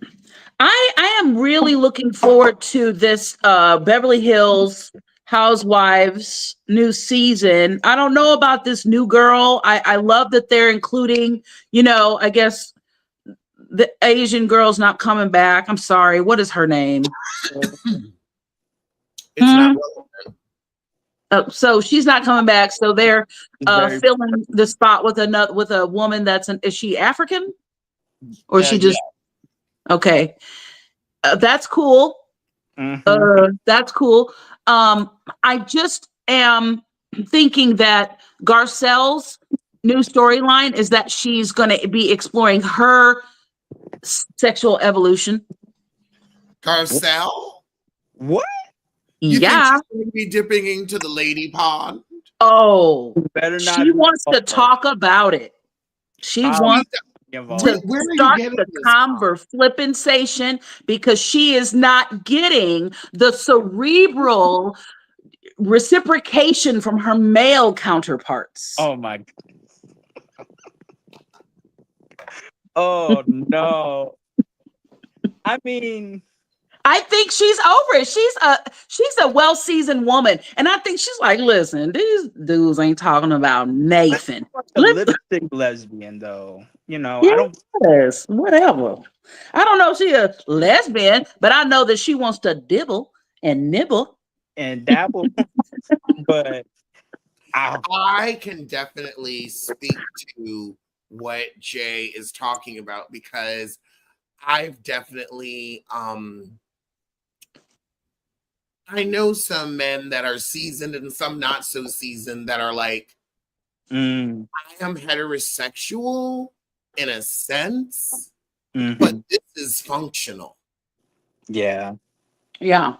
I am really looking forward to this Beverly Hills Housewives new season. I don't know about this new girl. I love that they're including, I guess the Asian girl's not coming back. I'm sorry. What is her name? It's not relevant. So she's not coming back. So they're filling the spot with a woman is she African? Or is she just okay? That's cool. Mm-hmm. That's cool. I just am thinking that Garcelle's new storyline is that she's going to be exploring her sexual evolution. Garcelle? What? You think Yeah. she's going to be dipping into the lady pond? Oh, Better not. she wants to talk about it. She wants to Where are you start getting the this from? flippensation because she is not getting the cerebral reciprocation from her male counterparts. Oh my. Oh no. I mean, I think she's over it. She's a well-seasoned woman. And I think she's like, listen, these dudes ain't talking about Nathan. a lipstick lesbian though. You know, I don't. Yes, whatever. I don't know if she's a lesbian, but I know that she wants to dibble and nibble. And dabble, but I can definitely speak to what Jay is talking about because I've definitely I know some men that are seasoned and some not so seasoned that are like, I am heterosexual in a sense, but this is functional. Yeah. Yeah.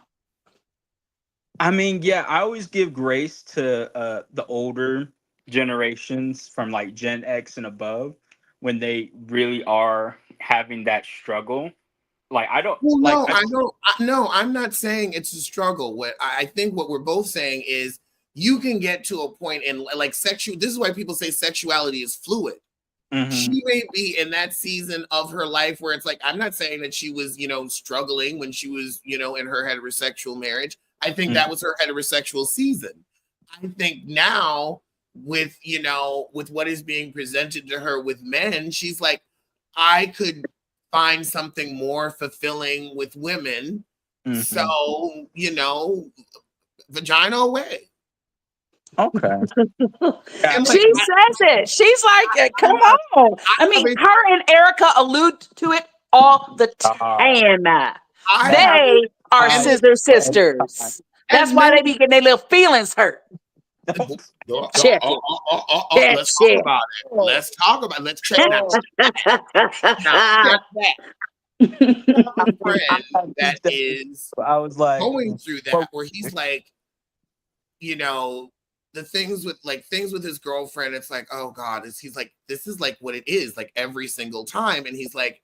I mean, yeah, I always give grace to the older generations from like Gen X and above when they really are having that struggle. Like I don't No, I'm not saying it's a struggle. What I think what we're both saying is you can get to a point in like sexual. This is why people say sexuality is fluid. She may be in that season of her life where it's like, I'm not saying that she was, struggling when she was, in her heterosexual marriage. I think that was her heterosexual season. I think now with, with what is being presented to her with men, she's like, I could find something more fulfilling with women. So, vagina away. Okay. She says it. She's like, come on. I mean, her and Erica allude to it all the time. They are scissor sisters. That's why they be getting their little feelings hurt. Check it. Let's talk about it. Let's talk about it. Let's check that. Now, a friend that is I was like going through that where he's like, the things with his girlfriend, it's like, oh God, he's like, this is like what it is, like every single time. And he's like,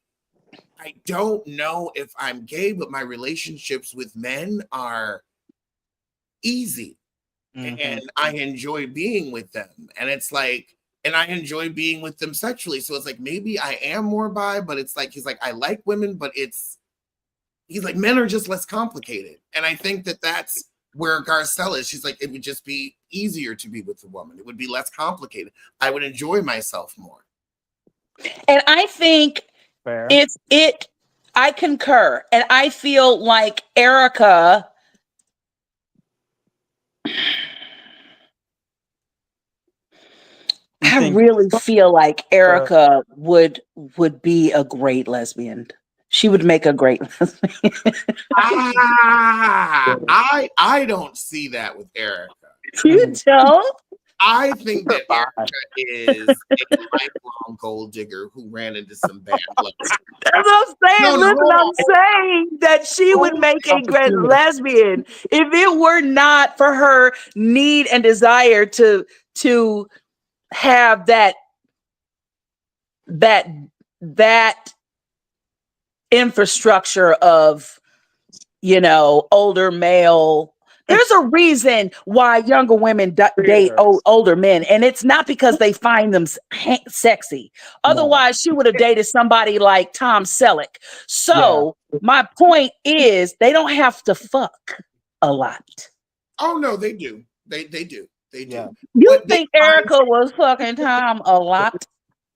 I don't know if I'm gay, but my relationships with men are easy. And I enjoy being with them. And it's like, and I enjoy being with them sexually. So it's like, maybe I am more bi, but it's like, he's like, I like women, but he's like, men are just less complicated. And I think that that's where Garcelle is. She's like, it would just be easier to be with a woman. It would be less complicated. I would enjoy myself more. And I think I concur. And I feel like Erica, I really feel like Erica would be a great lesbian. She would make a great lesbian. I don't see that with Erica. You don't? I think that Erica is a lifelong gold digger who ran into some bad luck. That's what I'm saying. Listen, I'm saying that she would make a great lesbian if it were not for her need and desire to have that infrastructure of, older male. There's a reason why younger women date older men, and it's not because they find them sexy. Otherwise, she would have dated somebody like Tom Selleck. So my point is, they don't have to fuck a lot. Oh no, they do. They do. They do. Yeah. You think Erica was fucking Tom a lot?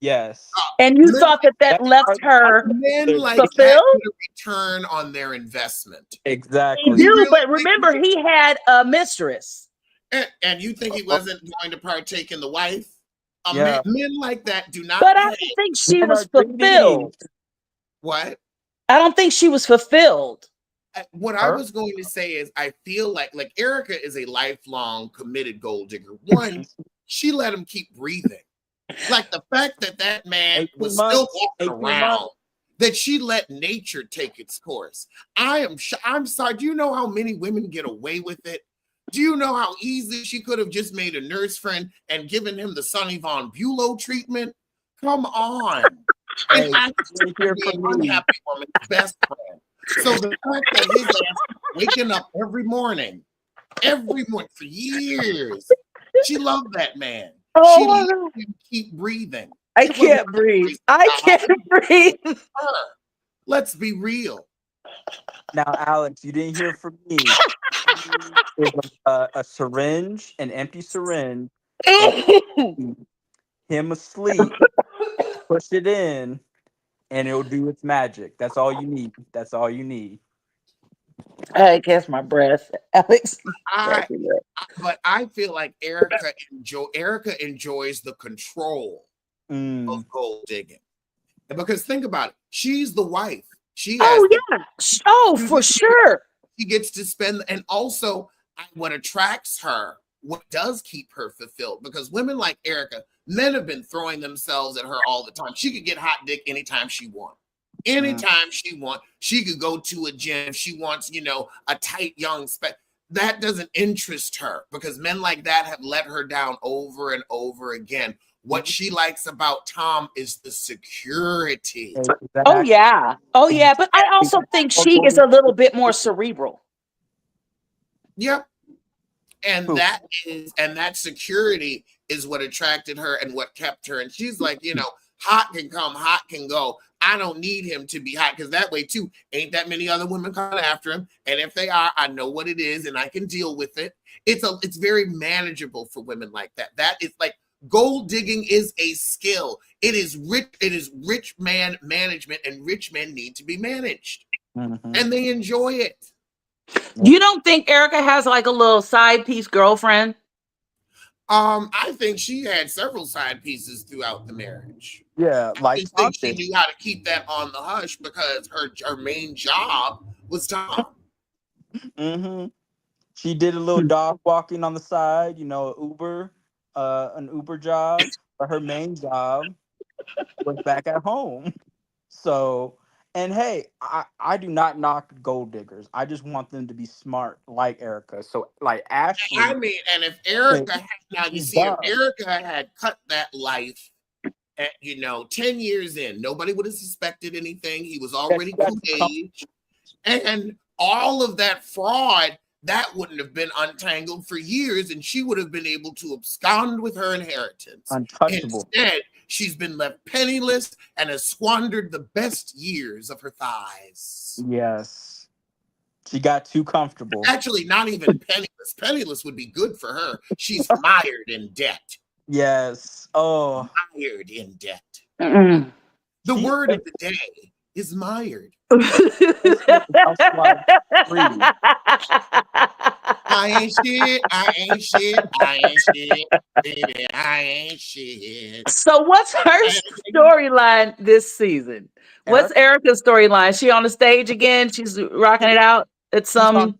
Yes. And you thought that left her men like fulfilled? to return on their investment. Exactly. They do, but remember, he had a mistress. And you think he wasn't going to partake in the wife? Yeah. Men like that do not. But I don't think she was fulfilled. What? I don't think she was fulfilled. What I Her? was going to say is I feel like Erica is a lifelong committed gold digger. One, she let him keep breathing. Like the fact that that man 18 was still months. walking 18 months. around, that she let nature take its course. I'm sorry. Do you know how many women get away with it? Do you know how easy she could have just made a nurse friend and given him the Sonny Von Bulow treatment? Come on. And Hey, I you was didn't hear the from me. unhappy woman's best friend. So the fact that his ass waking up every morning for years, she loved that man. She Oh my let God. him keep breathing. I It wasn't can't breathe. crazy I about can't breathe. her. Let's be real. Now, Alex, you didn't hear from me. There's a syringe, an empty syringe, and him asleep. Push it in, and it'll do its magic. That's all you need. That's all you need. I catch my breath, Alex. I but I feel like Erica enjoys the control of Mm. gold digging. Because think about it, she's the wife. She has Oh the yeah. Oh, for sure. she gets to spend, and also what attracts her, what does keep her fulfilled, because women like Erica, men have been throwing themselves at her all the time. She could get hot dick anytime she wants. Anytime she wants, she could go to a gym if she wants, a tight young spec. That doesn't interest her because men like that have let her down over and over again. What she likes about Tom is the security. Oh yeah. Oh yeah. But I also think she is a little bit more cerebral. Yep. And Who? that security is what attracted her and what kept her. And she's like, hot can come, hot can go. I don't need him to be hot because that way too, ain't that many other women coming after him. And if they are, I know what it is and I can deal with it. It's very manageable for women like that. That is like gold digging is a skill. It is rich man management, and rich men need to be managed. And they enjoy it. You don't think Erica has like a little side piece girlfriend? I think she had several side pieces throughout the marriage. Yeah, I like just Tom think she knew how to keep that on the hush because her main job was Tom. Mm-hmm. She did a little dog walking on the side, an Uber job, but her main job was back at home. So, and hey, I do not knock gold diggers. I just want them to be smart like Erica. So, like Ashley, I mean, and if Erica had, now you she's see, if dumb. Erica had cut that life at 10 years in, nobody would have suspected anything. He was already age, and all of that fraud that wouldn't have been untangled for years, and she would have been able to abscond with her inheritance. Untouchable. Instead, she's been left penniless and has squandered the best years of her thighs. Yes. She got too comfortable. Actually, not even penniless. Penniless would be good for her. She's mired in debt. Yes. Oh. Mired in debt. Mm-mm. The word of the day is mired. I ain't shit. I ain't shit. I ain't shit. Baby, I ain't shit. So what's her storyline this season? What's Erica's storyline? She on the stage again? She's rocking it out at some and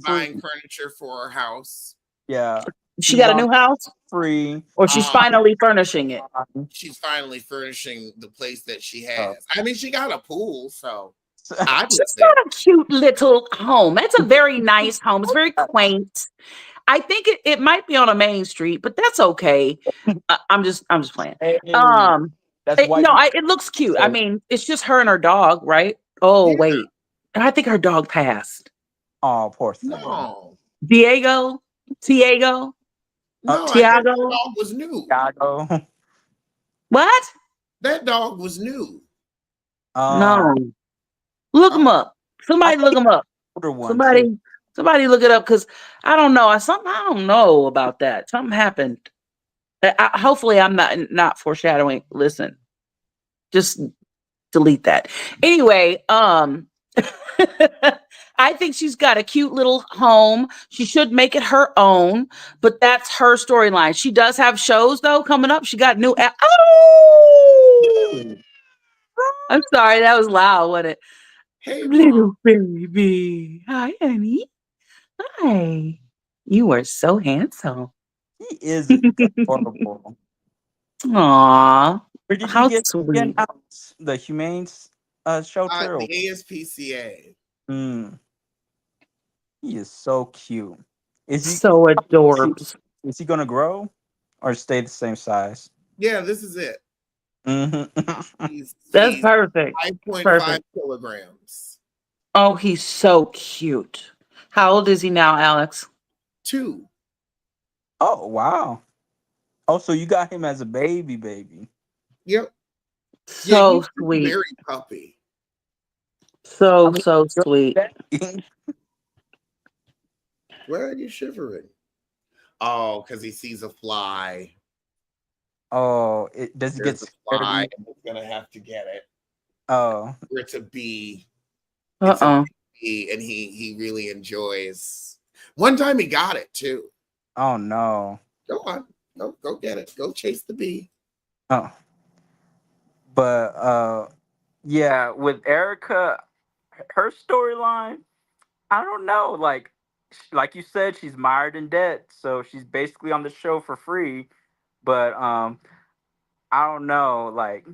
buying furniture for her house. Yeah. She got a new house? Free. Or she's finally furnishing it. She's finally furnishing the place that she has. I mean, she got a pool, so she's got a cute little home. That's a very nice home. It's very quaint. I think it might be on a main street, but that's okay. I'm just playing. It looks cute. I mean, it's just her and her dog, right? Oh, wait. I think her dog passed. Oh, poor thing. No. Tiago? No, that dog was new. Tiago. What? That dog was new. No. Look him up. Somebody look him up. Somebody look it up because I don't know. I don't know about that. Something happened. Hopefully, I'm not foreshadowing. Listen, just delete that. Anyway, I think she's got a cute little home. She should make it her own, but that's her storyline. She does have shows though coming up. She got new. Oh, I'm sorry, that was loud, wasn't it? Hey, mom. Little baby. Hi, honey. Hi. You are so handsome. He is adorable. Aw, Where did he how get again? sweet. Out? The humane shelter? The ASPCA. Mm, he is so cute. Is he? So Is he, adorbs. is he gonna grow or stay the same size? Yeah, this is it. Hmm. That's He's perfect. 5.5 Perfect. kilograms. Oh, he's so cute. How old is he now, Alex? 2. Oh wow. Oh, so you got him as a baby. Yep. Yeah, So he's still sweet. very puppy. So, I mean, so sweet. Why are you shivering? Oh, because he sees a fly. oh, does he get There's a scared of fly, you? and he's gonna have to get it. Oh, It's a bee. It's a Uh-uh. bee, and he really enjoys. One time he got it too. oh no. Go on, go get it. Go chase the bee. Oh, but yeah, with Erica, her storyline, I don't know. Like you said, she's mired in debt, so she's basically on the show for free. But I don't know. Like,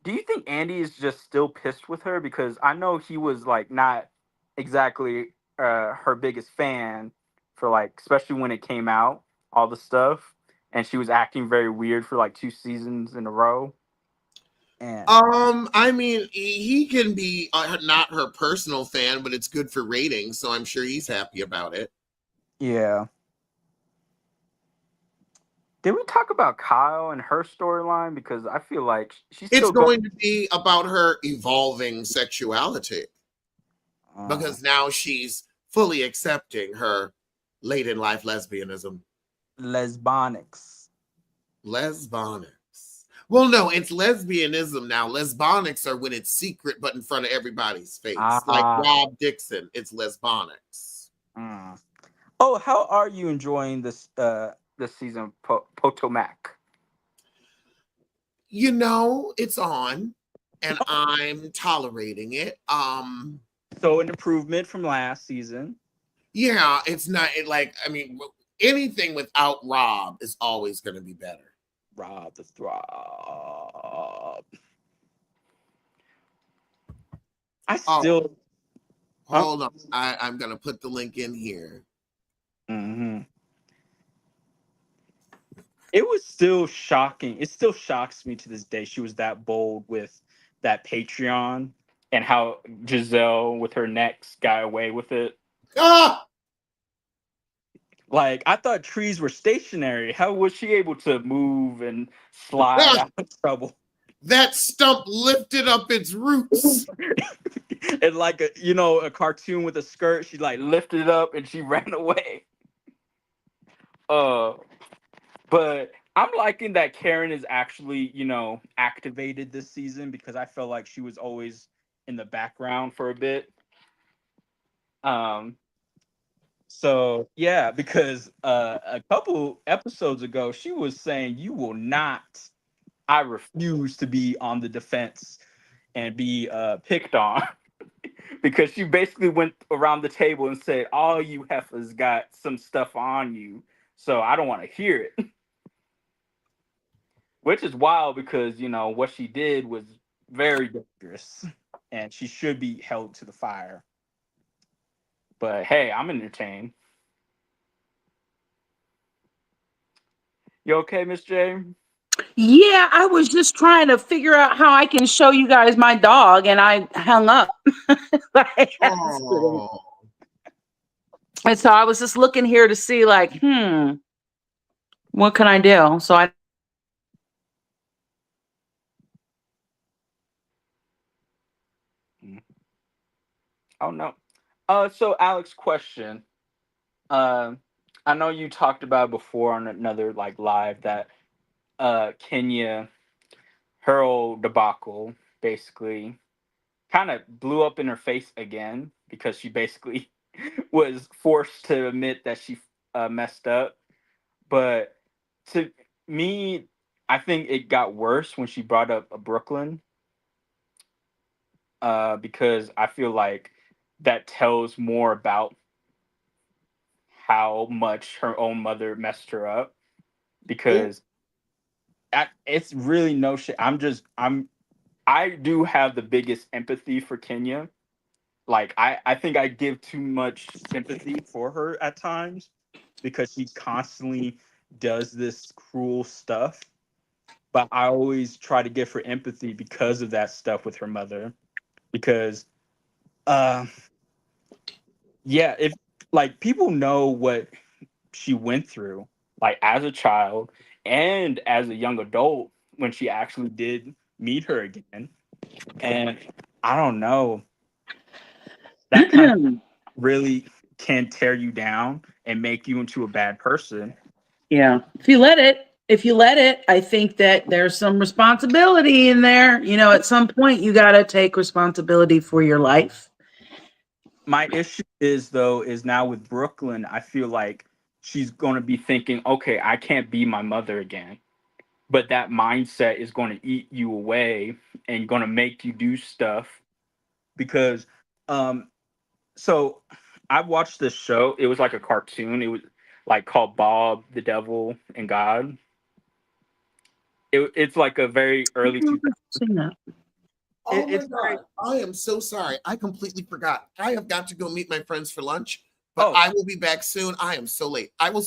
do you think Andy is just still pissed with her? Because I know he was like not exactly her biggest fan for like, especially when it came out, all the stuff, and she was acting very weird for like 2 seasons in a row. And I mean, he can be not her personal fan, but it's good for ratings, so I'm sure he's happy about it. yeah, did we talk about Kyle and her storyline? Because I feel like she's It's still going. going to be about her evolving sexuality Uh, because now she's fully accepting her late in life lesbianism. Lesbonics. Lesbonics. Well, no, it's lesbianism now. Lesbonics are when it's secret but in front of everybody's face. Like Ah. Rob Dixon, it's lesbonics. Mm. Oh, how are you enjoying this season of Potomac? You know, it's on and I'm tolerating it. So an improvement from last season. Yeah, it's not like I mean anything without Rob is always going to be better. Rob the Throb. I Oh, still. Huh? hold on. I'm going to put the link in here. Hmm. It was still shocking. It still shocks me to this day. She was that bold with that Patreon and how Giselle with her next got away with it. Ah, Like I thought trees were stationary. How was she able to move and slide ah, out of trouble? that stump lifted up its roots. And like a cartoon with a skirt, she like lifted it up and she ran away. Uh, but I'm liking that Karen is actually activated this season because I felt like she was always in the background for a bit. Um, so yeah, because a couple episodes ago she was saying you will not. I refuse to be on the defense and be picked on. Because she basically went around the table and said, all you heifers got some stuff on you, so I don't want to hear it. Which is wild because, what she did was very dangerous and she should be held to the fire. But hey, I'm entertained. You okay, Miss J? Yeah, I was just trying to figure out how I can show you guys my dog, and I hung up by accident. Oh, And so I was just looking here to see, like, what can I do? So I Mm. Oh no. So Alex, question. Um, I know you talked about before on another like live that Kenya, her old debacle basically kind of blew up in her face again because she basically was forced to admit that she messed up. But to me, I think it got worse when she brought up Brooklyn. because I feel like that tells more about how much her own mother messed her up. Because it's really no shit. I do have the biggest empathy for Kenya. Like I think I give too much sympathy for her at times because she constantly does this cruel stuff. But I always try to give her empathy because of that stuff with her mother. Because uh yeah, if like people know what she went through, like as a child and as a young adult when she actually did meet her again. And I don't know, that kind of really can tear you down and make you into a bad person. Yeah. If you let it, I think that there's some responsibility in there. You know, at some point you got to take responsibility for your life. My issue is though is now with Brooklyn, I feel like she's going to be thinking, okay, I can't be my mother again. But that mindset is going to eat you away and going to make you do stuff because um so I watched this show. It was like a cartoon. It was like called Bob the Devil and God. It's like a very early 2000s. Seen that. Oh my It's very God. I am so sorry. I completely forgot. I have got to go meet my friends for lunch, but oh I will be back soon. I am so late. I will